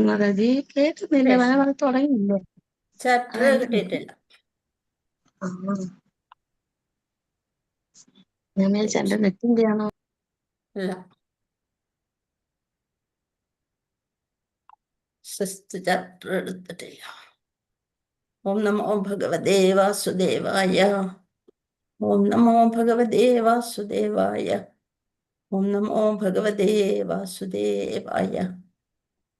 മാതാജി കേൾക്കുന്നില്ല. വരെ തുടങ്ങിയില്ലേ? ചാപ്റ്റർ കിട്ടിയിട്ടില്ല. ഞാൻ വിചാരിച്ച എന്റെ നെറ്റിന്റെ ആണോ? ഇല്ല. 6th ചാപ്റ്റർ എടുത്തിട്ടില്ല. ഓം നമോ ഭഗവതേ വാസുദേവായ. ഓം നമോ ഭഗവതേ വാസുദേവായ. ഓം നമോ ഭഗവതേ വാസുദേവായ.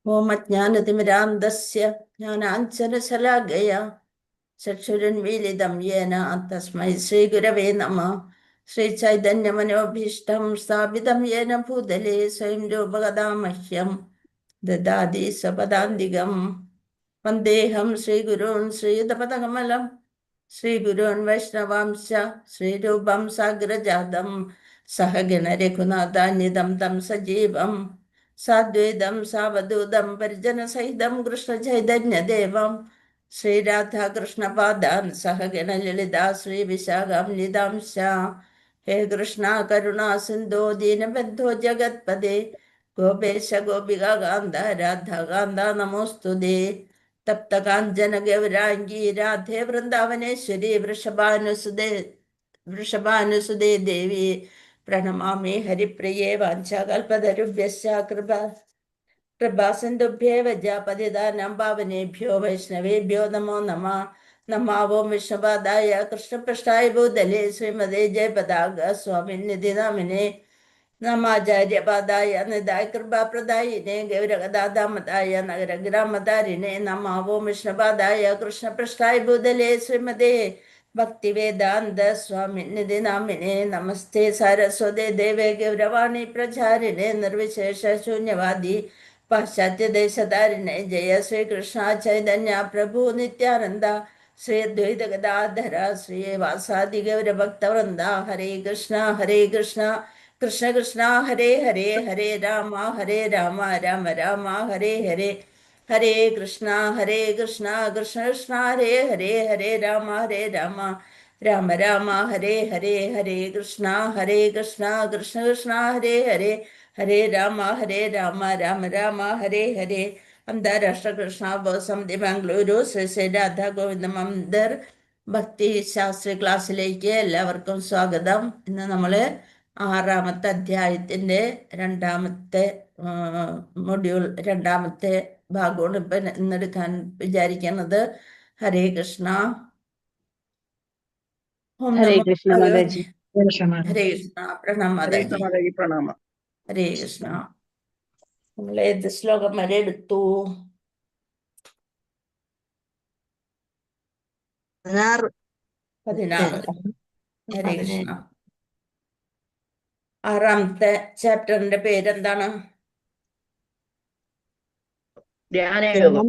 ഓം അജ്ഞാനതിമിരാന്തസ്യ ജ്ഞാനാഞ്ജനശലാകയ ചക്ഷുരുന്മീലിതം യേന തസ്മൈ ശ്രീഗുരവേ നമഃ. ശ്രീചൈതന്യമനോഭീഷ്ടം സ്ഥാപിതം യേന ഭൂതലേ സ്വയം രൂപകഥാ മഹ്യം ദദാതി സ്വപദാന്തികം. വന്ദേഹം ശ്രീഗുരുൻ ശ്രീയുതപദകമലം ശ്രീഗുരുൻ വൈഷ്ണവാംശ ശ്രീരൂപം സാഗ്രജാതം സഹഗണ രഘുനാഥാന്വിതം തം സജീവം സാദ്വൈതം സാവധൂതം പരിജനസഹിതം കൃഷ്ണചൈതന്യദേവം ശ്രീരാധാകൃഷ്ണപാദാൻ സഹഗണ ലളിതാ ശ്രീവിശാഖാംനിതാംശ. ഹേ കൃഷ്ണ കരുണാ സിന്ധോ ദീനബന്ധോ ജഗത്പദേ ഗോപേശ ഗോപികാന്ത രാധാകാന്ത നമോസ്തുതേ. തപ്തകാഞ്ചന ഗൗരാംഗീ രാധേ വൃന്ദാവനേശ്വരി വൃഷഭാനുസുതേ ദേവി പ്രണമാമി ഹരിപ്രിയേ. വാഞ്ചാകൽപതരുഭ്യശ്ച കൃപാസിന്ധുഭ്യേവ പതിതാനാം പാവനേഭ്യോ വൈഷ്ണവേഭ്യോ നമോ നമഃ. നമാവോം വിഷ്ണുപാദായ കൃഷ്ണപൃഷ്ഠായ ഭൂതലേ ശ്രീമതേ ജയപതാക സ്വാമിനിധി നാമിനെ നമാചാര്യപാദായ നിതായ കൃപാപ്രദായിനെ ഗൗരഗദാദാമതായ നഗരഗ്രാമധാരിണെ നമാവോം വിഷ്ണുപാദായ കൃഷ്ണപൃഷ്ഠായ ഭൂതലേ ശ്രീമതേ ഭക്തിവേദാന്ത സ്വാമിനിധി നാമിനെ. നമസ്തേ സാരസ്വതേ ദേവേ ഗൗരവാണി പ്രചാരിണെ നിർവിശേഷ ശൂന്യവാദി പാശ്ചാത്യദേശധാരിണെ. ജയ ശ്രീകൃഷ്ണ ചൈതന്യ പ്രഭു നിത്യാനന്ദ ശ്രീ അദ്വൈത ഗദാധര ശ്രീ വാസാദി ഗൗരഭക്തവൃന്ദ. ഹരേ കൃഷ്ണ കൃഷ്ണ കൃഷ്ണ ഹരേ ഹരേ ഹരേ രാമ രാമ രാമ ഹരേ ഹരേ. ഹരേ കൃഷ്ണ കൃഷ്ണ കൃഷ്ണ ഹരേ ഹരേ ഹരേ രാമ രാമ രാമ ഹരേ ഹരേ. ഹരേ കൃഷ്ണ കൃഷ്ണ കൃഷ്ണ ഹരേ ഹരേ ഹരേ രാമ രാമ രാമ ഹരേ ഹരേ. അന്താരാഷ്ട്ര കൃഷ്ണ സമിതി ബാംഗ്ലൂരു ശ്രീ രാധാ ഗോവിന്ദ മന്ദിർ ഭക്തി ശാസ്ത്രി ക്ലാസ്സിലേക്ക് എല്ലാവർക്കും സ്വാഗതം. ഇന്ന് നമ്മള് 6ാമത്തെ അധ്യായത്തിന്റെ രണ്ടാമത്തെ മൊഡ്യൂൾ, രണ്ടാമത്തെ ഭാഗമാണ് ഇപ്പൊ ഇന്നെടുക്കാൻ വിചാരിക്കുന്നത്. ഹരേ കൃഷ്ണ. ഓം ഹരേ നമോ കൃഷ്ണ മാതാജി. ഹരേ കൃഷ്ണ. പ്രണാം മാതാജി. പ്രണാമം. ഹരേ കൃഷ്ണ. നമ്മൾ ഏത് ശ്ലോകം വരെ എടുത്തു? 16. ഹരേ കൃഷ്ണ. 6ാമത്തെ ചാപ്റ്ററിന്റെ പേരെന്താണ്? ധ്യാനയോഗം.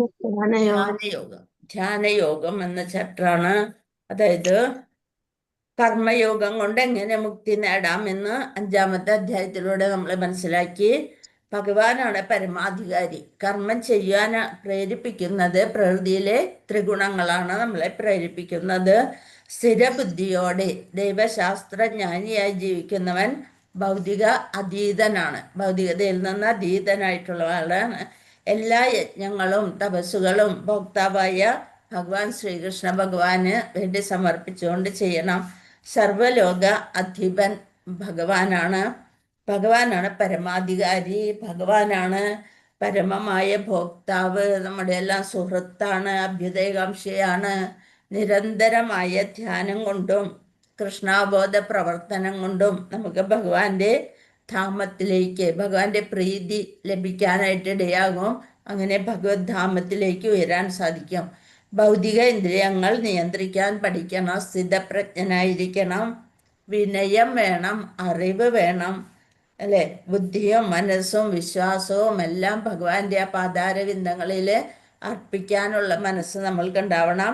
ധ്യാനയോഗം എന്ന ചാപ്റ്ററാണ്. അതായത് കർമ്മയോഗം കൊണ്ട് എങ്ങനെ മുക്തി നേടാമെന്ന് 5ാമത്തെ അധ്യായത്തിലൂടെ നമ്മൾ മനസ്സിലാക്കി. ഭഗവാനാണ് പരമാധികാരി. കർമ്മം ചെയ്യാൻ പ്രേരിപ്പിക്കുന്നത് പ്രകൃതിയിലെ ത്രിഗുണങ്ങളാണ് നമ്മളെ പ്രേരിപ്പിക്കുന്നത്. സ്ഥിരബുദ്ധിയോടെ ദൈവശാസ്ത്രജ്ഞാനിയായി ജീവിക്കുന്നവൻ ഭൗതിക അതീതനാണ്. ഭൗതികതയിൽ നിന്ന് അതീതനായിട്ടുള്ള ആളാണ്. എല്ലാ യജ്ഞങ്ങളും തപസ്സുകളും ഭോക്താവായ ഭഗവാൻ ശ്രീകൃഷ്ണ ഭഗവാന് വേണ്ടി സമർപ്പിച്ചുകൊണ്ട് ചെയ്യണം. സർവലോക അധിപൻ ഭഗവാനാണ്. ഭഗവാനാണ് പരമാധികാരി. ഭഗവാനാണ് പരമമായ ഭോക്താവ്. നമ്മുടെ എല്ലാം സുഹൃത്താണ്, അഭ്യുദയകാംക്ഷയാണ്. നിരന്തരമായ ധ്യാനം കൊണ്ടും കൃഷ്ണാബോധ പ്രവർത്തനം കൊണ്ടും നമുക്ക് ഭഗവാന്റെ ധാമത്തിലേക്ക്, ഭഗവാന്റെ പ്രീതി ലഭിക്കാനായിട്ട് ഇടയാകും. അങ്ങനെ ഭഗവത് ധാമത്തിലേക്ക് ഉയരാൻ സാധിക്കും. ഭൗതിക ഇന്ദ്രിയങ്ങൾ നിയന്ത്രിക്കാൻ പഠിക്കണം. സ്ഥിതപ്രജ്ഞനായിരിക്കണം. വിനയം വേണം, അറിവ് വേണം, അല്ലെ? ബുദ്ധിയും മനസ്സും വിശ്വാസവും എല്ലാം ഭഗവാന്റെ ആ പാതാരവിന്ദങ്ങളിൽ അർപ്പിക്കാനുള്ള മനസ്സ് നമ്മൾക്കുണ്ടാവണം.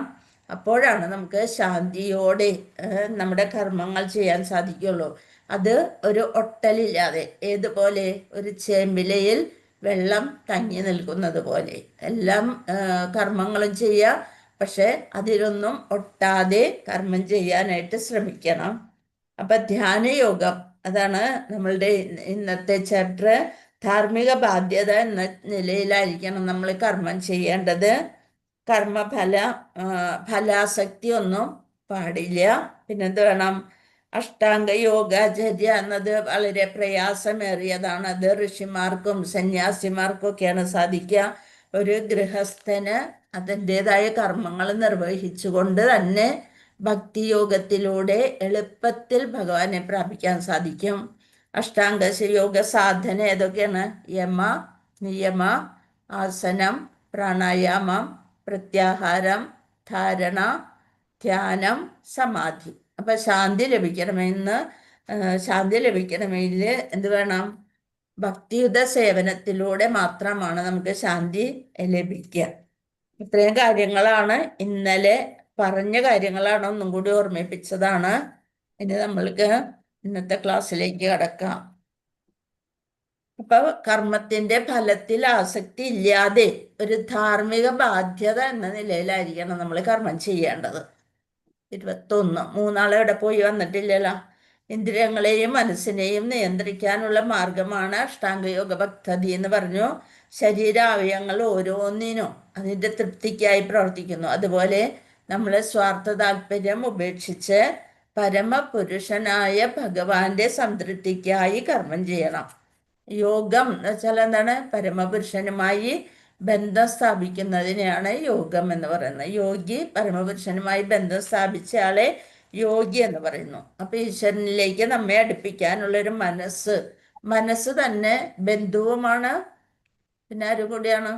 അപ്പോഴാണ് നമുക്ക് ശാന്തിയോടെ നമ്മുടെ കർമ്മങ്ങൾ ചെയ്യാൻ സാധിക്കുള്ളൂ. അത് ഒരു ഒട്ടലില്ലാതെ, ഏതുപോലെ ഒരു ചേമ്പിലയിൽ വെള്ളം തങ്ങി നിൽക്കുന്നത് പോലെ എല്ലാം കർമ്മങ്ങളും ചെയ്യുക. പക്ഷെ അതിലൊന്നും ഒട്ടാതെ കർമ്മം ചെയ്യാനായിട്ട് ശ്രമിക്കണം. അപ്പൊ ധ്യാനയോഗം, അതാണ് നമ്മളുടെ ഇന്നത്തെ ചാപ്റ്റർ. ധാർമ്മിക ബാധ്യത എന്ന നിലയിലായിരിക്കണം നമ്മൾ കർമ്മം ചെയ്യേണ്ടത്. കർമ്മഫല ഫലാസക്തി ഒന്നും പാടില്ല. പിന്നെന്ത് വേണം? അഷ്ടാംഗ യോഗാചര്യ എന്നത് വളരെ പ്രയാസമേറിയതാണ്. അത് ഋഷിമാർക്കും സന്യാസിമാർക്കും ഒക്കെയാണ് സാധിക്കുക. ഒരു ഗൃഹസ്ഥന് അതിൻ്റെതായ കർമ്മങ്ങൾ നിർവഹിച്ചുകൊണ്ട് തന്നെ ഭക്തിയോഗത്തിലൂടെ എളുപ്പത്തിൽ ഭഗവാനെ പ്രാപിക്കാൻ സാധിക്കും. അഷ്ടാംഗ യോഗ സാധന ഏതൊക്കെയാണ്? യമ, നിയമ, ആസനം, പ്രാണായാമം, പ്രത്യാഹാരം, ധാരണ, ധ്യാനം, സമാധി. അപ്പൊ ശാന്തി ലഭിക്കണമെങ്കിൽ എന്ത് വേണം? ഭക്തിയുത സേവനത്തിലൂടെ മാത്രമാണ് നമുക്ക് ശാന്തി ലഭിക്കുക. ഇത്രയും കാര്യങ്ങളാണ് ഇന്നലെ പറഞ്ഞ കാര്യങ്ങളാണ്, ഒന്നും കൂടി ഓർമ്മിപ്പിച്ചതാണ്. ഇനി നമ്മൾക്ക് ഇന്നത്തെ ക്ലാസ്സിലേക്ക് കടക്കാം. അപ്പൊ കർമ്മത്തിന്റെ ഫലത്തിൽ ആസക്തി ഇല്ലാതെ ഒരു ധാർമ്മിക ബാധ്യത എന്ന നിലയിലായിരിക്കണം നമ്മൾ കർമ്മം ചെയ്യേണ്ടത്. 21 മൂന്നാളെ ഇവിടെ പോയി വന്നിട്ടില്ലല്ലോ. ഇന്ദ്രിയങ്ങളെയും മനസ്സിനെയും നിയന്ത്രിക്കാനുള്ള മാർഗമാണ് അഷ്ടാംഗയോഗ പദ്ധതി എന്ന് പറഞ്ഞു. ശരീരാവയവങ്ങൾ ഓരോന്നിനും അതിൻ്റെ തൃപ്തിക്കായി പ്രവർത്തിക്കുന്നു. അതുപോലെ നമ്മൾ സ്വാർത്ഥ താല്പര്യം ഉപേക്ഷിച്ച് പരമപുരുഷനായ ഭഗവാന്റെ സംതൃപ്തിക്കായി കർമ്മം ചെയ്യണം. യോഗം എന്ന് വെച്ചാൽ എന്താണ്? പരമപുരുഷനുമായി ബന്ധം സ്ഥാപിക്കുന്നതിനെയാണ് യോഗം എന്ന് പറയുന്നത്. യോഗി പരമപുരുഷനുമായി ബന്ധം സ്ഥാപിച്ച ആളെ യോഗി എന്ന് പറയുന്നു. അപ്പൊ ഈശ്വരനിലേക്ക് നമ്മെ അടുപ്പിക്കാനുള്ളൊരു മനസ്സ് തന്നെ ബന്ധുവുമാണ്, പിന്നെ ആരും കൂടിയാണ്?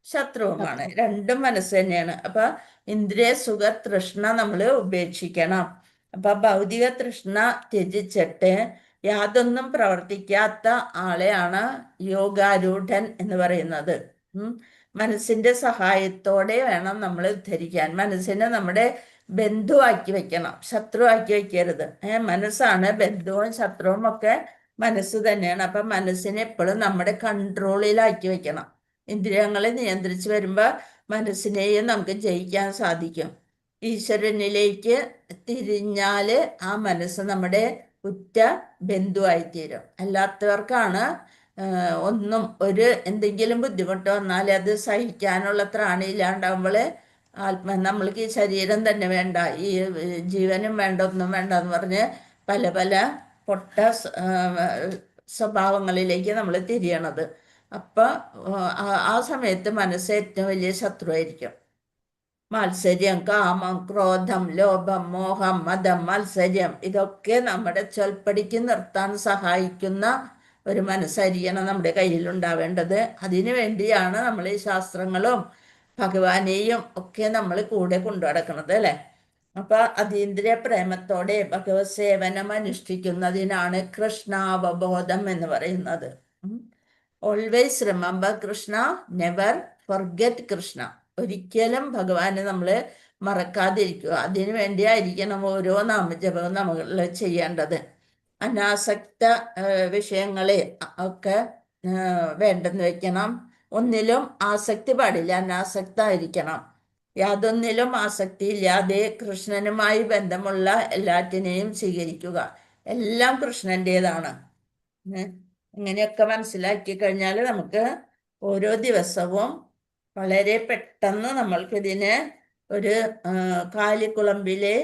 ശത്രുവുമാണ്. രണ്ടും മനസ്സ് തന്നെയാണ്. അപ്പൊ ഇന്ദ്രിയ സുഖ തൃഷ്ണ നമ്മൾ ഉപേക്ഷിക്കണം. അപ്പൊ ഭൗതിക തൃഷ്ണ ത്യജിച്ചിട്ട് യാതൊന്നും പ്രവർത്തിക്കാത്ത ആളെയാണ് യോഗാരൂഢൻ എന്ന് പറയുന്നത്. മനസ്സിന്റെ സഹായത്തോടെ വേണം നമ്മൾ ഉദ്ധരിക്കാൻ. മനസ്സിനെ നമ്മുടെ ബന്ധുവാക്കി വെക്കണം, ശത്രുവാക്കി വെക്കരുത്. മനസ്സാണ് ബന്ധുവും ശത്രുവും ഒക്കെ മനസ്സ് തന്നെയാണ്. അപ്പൊ മനസ്സിനെ എപ്പോഴും നമ്മുടെ കൺട്രോളിലാക്കി വെക്കണം. ഇന്ദ്രിയങ്ങളെ നിയന്ത്രിച്ച് വരുമ്പോൾ മനസ്സിനെയും നമുക്ക് ജയിക്കാൻ സാധിക്കും. ഈശ്വരനിലേക്ക് തിരിഞ്ഞാല് ആ മനസ്സ് നമ്മുടെ ഉറ്റ ബന്ധുവായിത്തീരും. അല്ലാത്തവർക്കാണ് എന്തെങ്കിലും ബുദ്ധിമുട്ട് വന്നാൽ അത് സഹിക്കാനുള്ള ത്രാണിയില്ലാണ്ടാവുമ്പോൾ നമ്മൾക്ക് ഈ ശരീരം തന്നെ വേണ്ട, ഈ ജീവനും വേണ്ട, ഒന്നും വേണ്ട എന്ന് പറഞ്ഞ് പല പല പൊട്ട സ്വഭാവങ്ങളിലേക്ക് നമ്മൾ തിരിയണത്. അപ്പം ആ സമയത്ത് മനസ്സ് ഏറ്റവും വലിയ ശത്രുവായിരിക്കും. മത്സര്യം, കാമം, ക്രോധം, ലോഭം, മോഹം, മതം, മത്സര്യം ഇതൊക്കെ നമ്മുടെ ചൊൽപ്പടിക്ക് നിർത്താൻ സഹായിക്കുന്ന ഒരു മനസ്സായിരിക്കണം നമ്മുടെ കയ്യിലുണ്ടാവേണ്ടത്. അതിനു വേണ്ടിയാണ് നമ്മൾ ഈ ശാസ്ത്രങ്ങളും ഭഗവാനെയും ഒക്കെ നമ്മൾ കൂടെ കൊണ്ടു നടക്കുന്നത്, അല്ലേ? അപ്പൊ അതീന്ദ്രിയ പ്രേമത്തോടെ ഭഗവത് സേവനം അനുഷ്ഠിക്കുന്നതിനാണ് കൃഷ്ണാവബോധം എന്ന് പറയുന്നത്. Always remember Krishna, never forget Krishna. ഒരിക്കലും ഭഗവാനെ നമ്മൾ മറക്കാതിരിക്കുക. അതിനു വേണ്ടിയായിരിക്കണം ഓരോ നാമജപവും നമ്മൾ ചെയ്യേണ്ടത്. അനാസക്ത വിഷയങ്ങളെ ഒക്കെ വേണ്ടെന്ന് വെക്കണം. ഒന്നിലും ആസക്തി പാടില്ല, അനാസക്തായിരിക്കണം. യാതൊന്നിലും ആസക്തി ഇല്ലാതെ കൃഷ്ണനുമായി ബന്ധമുള്ള എല്ലാറ്റിനെയും സ്വീകരിക്കുക. എല്ലാം കൃഷ്ണൻ്റെതാണ്. ഇങ്ങനെയൊക്കെ മനസ്സിലാക്കി കഴിഞ്ഞാൽ നമുക്ക് ഓരോ ദിവസവും വളരെ പെട്ടെന്ന് നമ്മൾക്കിതിനെ ഒരു കാലിക്കുളമ്പിലെ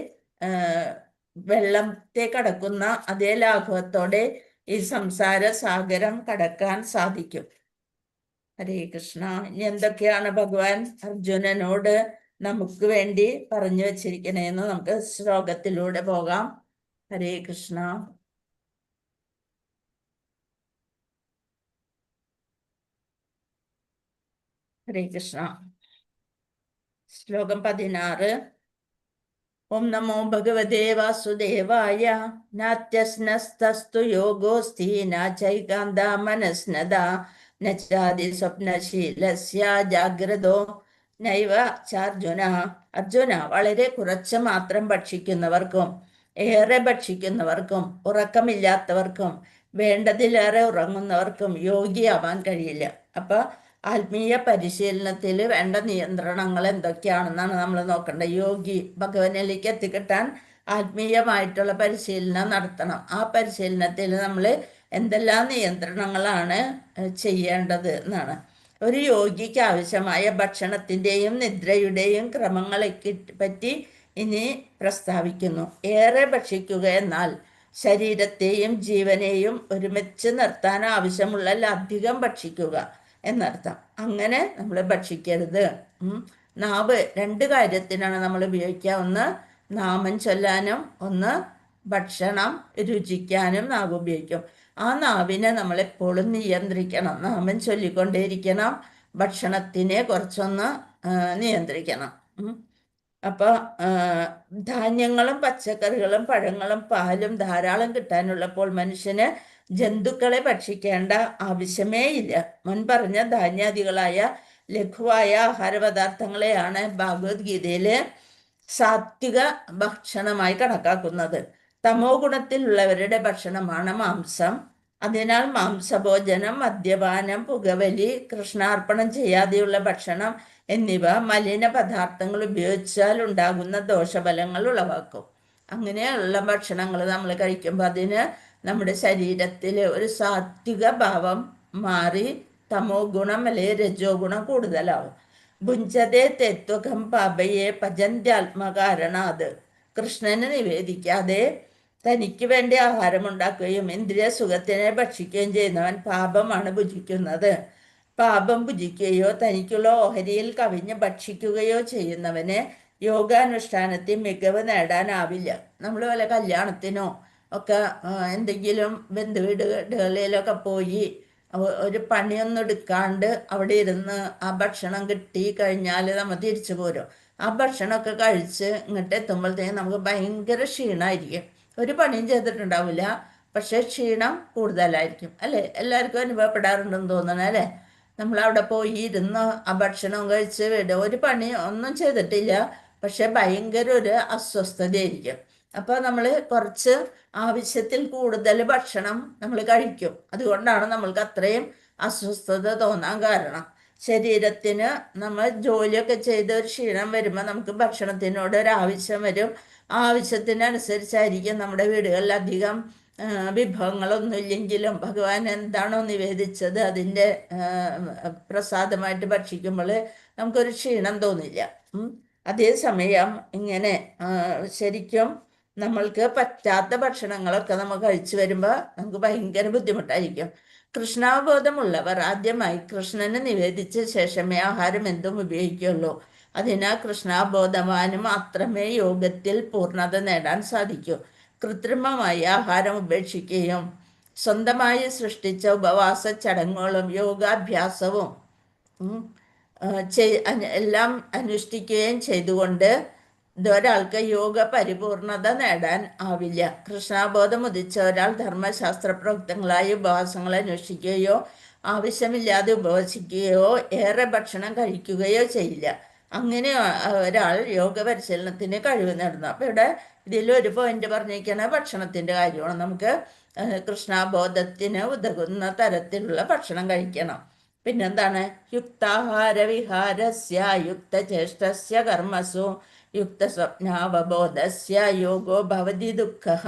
വെള്ളത്തെ കടക്കുന്ന അതേ ലാഘവത്തോടെ ഈ സംസാര സാഗരം കടക്കാൻ സാധിക്കും. ഹരേ കൃഷ്ണ. ഇനി എന്തൊക്കെയാണ് ഭഗവാൻ അർജുനനോട് നമുക്ക് വേണ്ടി പറഞ്ഞു വച്ചിരിക്കണേന്ന് നമുക്ക് ശ്ലോകത്തിലൂടെ പോകാം. ഹരേ കൃഷ്ണ. ഹരേ കൃഷ്ണ. ശ്ലോകം 16. ഓം നമോ ഭഗവതേ വാസുദേവായ. നാത്യസ്നസ്തസ്തു യോഗോസ്തി നാചൈകാന്ത മനസ്നദ നച്ചാതി സ്വപ്നശീലസ്യ ജാഗ്രതോ നൈവ ചാർജുന. അർജുന, വളരെ കുറച്ച് മാത്രം ഭക്ഷിക്കുന്നവർക്കും ഏറെ ഭക്ഷിക്കുന്നവർക്കും ഉറക്കമില്ലാത്തവർക്കും വേണ്ടതിലേറെ ഉറങ്ങുന്നവർക്കും യോഗിയാവാൻ കഴിയില്ല. അപ്പൊ ആത്മീയ പരിശീലനത്തിൽ വേണ്ട നിയന്ത്രണങ്ങൾ എന്തൊക്കെയാണെന്നാണ് നമ്മൾ നോക്കേണ്ടത്. യോഗി ഭഗവാനിലേക്ക് എത്തിക്കിട്ടാൻ ആത്മീയമായിട്ടുള്ള പരിശീലനം നടത്തണം. ആ പരിശീലനത്തിൽ നമ്മൾ എന്തെല്ലാം നിയന്ത്രണങ്ങളാണ് ചെയ്യേണ്ടത് എന്നാണ്. ഒരു യോഗിക്ക് ആവശ്യമായ ഭക്ഷണത്തിൻ്റെയും നിദ്രയുടെയും ക്രമങ്ങളെ പറ്റി ഇനി പ്രസ്താവിക്കുന്നു. ഏറെ ഭക്ഷിക്കുക എന്നാൽ ശരീരത്തെയും ജീവനെയും ഒരുമിച്ച് നിർത്താൻ ആവശ്യമുള്ള അധികം ഭക്ഷിക്കുക എന്നർത്ഥം. അങ്ങനെ നമ്മൾ ഭക്ഷിക്കരുത്. നാവ് രണ്ട് കാര്യത്തിനാണ് നമ്മൾ ഉപയോഗിക്കുക. ഒന്ന് നാമം ചൊല്ലാനും, ഒന്ന് ഭക്ഷണം രുചിക്കാനും നാവ് ഉപയോഗിക്കും. ആ നാവിനെ നമ്മളെപ്പോഴും നിയന്ത്രിക്കണം. നാമം ചൊല്ലിക്കൊണ്ടേയിരിക്കണം. ഭക്ഷണത്തിനെ കുറച്ചൊന്ന് നിയന്ത്രിക്കണം. അപ്പോൾ ധാന്യങ്ങളും പച്ചക്കറികളും പഴങ്ങളും പാലും ധാരാളം കിട്ടാനുള്ളപ്പോൾ മനുഷ്യന് ജന്തുക്കളെ ഭക്ഷിക്കേണ്ട ആവശ്യമേ ഇല്ല. മുൻപറഞ്ഞ ധാന്യാദികളായ ലഘുവായ ആഹാരപദാർത്ഥങ്ങളെയാണ് ഭഗവത്ഗീതയിൽ സാത്വിക ഭക്ഷണമായി കണക്കാക്കുന്നത്. തമോ ഗുണത്തിലുള്ളവരുടെ ഭക്ഷണമാണ് മാംസം. അതിനാൽ മാംസഭോജനം, മദ്യപാനം, പുകവലി, കൃഷ്ണാർപ്പണം ചെയ്യാതെയുള്ള ഭക്ഷണം എന്നിവ മലിന പദാർത്ഥങ്ങൾ ഉപയോഗിച്ചാൽ ഉണ്ടാകുന്ന ദോഷഫലങ്ങൾ ഉളവാക്കും. അങ്ങനെയുള്ള ഭക്ഷണങ്ങൾ നമ്മൾ കഴിക്കുമ്പോൾ അതിന് നമ്മുടെ ശരീരത്തിൽ ഒരു സാത്വിക ഭാവം മാറി തമോ ഗുണം അല്ലെങ്കിൽ രജോ ഗുണം കൂടുതലാവും. ഭുഞ്ചതേ തെത്വകം പാപയെ പചന്ത്യാത്മകാരണാത്. കൃഷ്ണന് നിവേദിക്കാതെ തനിക്ക് വേണ്ടി ആഹാരമുണ്ടാക്കുകയും ഇന്ദ്രിയ സുഖത്തിനെ ഭക്ഷിക്കുകയും ചെയ്യുന്നവൻ പാപമാണ് ഭുജിക്കുന്നത്. പാപം ഭുജിക്കുകയോ തനിക്കുള്ള ഓഹരിയിൽ കവിഞ്ഞ് ഭക്ഷിക്കുകയോ ചെയ്യുന്നവന് യോഗാനുഷ്ഠാനത്തിൽ മികവ് നേടാനാവില്ല. നമ്മൾ വല്ല കല്യാണത്തിനോ ഒക്കെ എന്തെങ്കിലും ബന്ധുവീടുകളിലൊക്കെ പോയി ഒരു പണിയൊന്നും എടുക്കാണ്ട് അവിടെ ഇരുന്ന് ആ ഭക്ഷണം കിട്ടി കഴിഞ്ഞാൽ നമ്മൾ തിരിച്ചു പോരും. ആ ഭക്ഷണമൊക്കെ കഴിച്ച് ഇങ്ങോട്ട് എത്തുമ്പോഴത്തേക്കും നമുക്ക് ഭയങ്കര ക്ഷീണമായിരിക്കും. ഒരു പണിയും ചെയ്തിട്ടുണ്ടാവില്ല, പക്ഷേ ക്ഷീണം കൂടുതലായിരിക്കും അല്ലേ? എല്ലാവർക്കും അനുഭവപ്പെടാറുണ്ടെന്ന് തോന്നണം അല്ലേ? നമ്മളവിടെ പോയി ഇരുന്ന് ആ ഭക്ഷണം കഴിച്ച് ഒരു പണി ഒന്നും ചെയ്തിട്ടില്ല, പക്ഷെ ഭയങ്കര ഒരു അസ്വസ്ഥതയായിരിക്കും. അപ്പോൾ നമ്മൾ കുറച്ച് ആവശ്യത്തിൽ കൂടുതൽ ഭക്ഷണം നമ്മൾ കഴിക്കും. അതുകൊണ്ടാണ് നമ്മൾക്ക് അത്രയും അസ്വസ്ഥത തോന്നാൻ കാരണം. ശരീരത്തിന് നമ്മൾ ജോലിയൊക്കെ ചെയ്ത് ഒരു ക്ഷീണം വരുമ്പോൾ നമുക്ക് ഭക്ഷണത്തിനോട് ഒരു ആവശ്യം വരും. ആ ആവശ്യത്തിനനുസരിച്ചായിരിക്കും നമ്മുടെ വീടുകളിൽ അധികം വിഭവങ്ങളൊന്നുമില്ലെങ്കിലും ഭഗവാൻ എന്താണോ നിവേദിച്ചത് അതിൻ്റെ പ്രസാദമായിട്ട് ഭക്ഷിക്കുമ്പോൾ നമുക്കൊരു ക്ഷീണം തോന്നില്ല. അതേസമയം ഇങ്ങനെ ശരിക്കും നമ്മൾക്ക് പറ്റാത്ത ഭക്ഷണങ്ങളൊക്കെ നമ്മൾ കഴിച്ചു വരുമ്പോൾ നമുക്ക് ഭയങ്കര ബുദ്ധിമുട്ടായിരിക്കും. കൃഷ്ണാബോധമുള്ളവർ ആദ്യമായി കൃഷ്ണന് നിവേദിച്ച ശേഷമേ ആഹാരം എന്തും ഉപയോഗിക്കുള്ളൂ. അതിനാൽ കൃഷ്ണാബോധവാന് മാത്രമേ യോഗത്തിൽ പൂർണ്ണത നേടാൻ സാധിക്കൂ. കൃത്രിമമായി ആഹാരം ഉപേക്ഷിക്കുകയും സ്വന്തമായി സൃഷ്ടിച്ച ഉപവാസ ചടങ്ങുകളും യോഗാഭ്യാസവും എല്ലാം അനുഷ്ഠിക്കുകയും ചെയ്തുകൊണ്ട് ഒരാൾക്ക് യോഗ പരിപൂർണത നേടാൻ ആവില്ല. കൃഷ്ണാബോധം ഉദിച്ച ഒരാൾ ധർമ്മശാസ്ത്ര പ്രവൃത്തങ്ങളായി ഉപവാസങ്ങൾ അനുഷ്ഠിക്കുകയോ ആവശ്യമില്ലാതെ ഉപവസിക്കുകയോ ഏറെ ഭക്ഷണം കഴിക്കുകയോ ചെയ്യില്ല. അങ്ങനെ ഒരാൾ യോഗ പരിശീലനത്തിന് കഴിവ് നേടുന്നു. അപ്പോൾ ഇവിടെ ഇതിലൊരു പോയിന്റ് പറഞ്ഞിരിക്കുന്ന ഭക്ഷണത്തിൻ്റെ കാര്യമാണ്. നമുക്ക് കൃഷ്ണാബോധത്തിന് ഉതകുന്ന തരത്തിലുള്ള ഭക്ഷണം കഴിക്കണം. പിന്നെന്താണ്? യുക്താഹാര വിഹാരസ്യ യുക്തചേഷ്ടസ്യ കർമ്മസു യുക്തസ്വപ്നാവബോധസ്യ യോഗോ ഭവതി ദുഃഖഃ.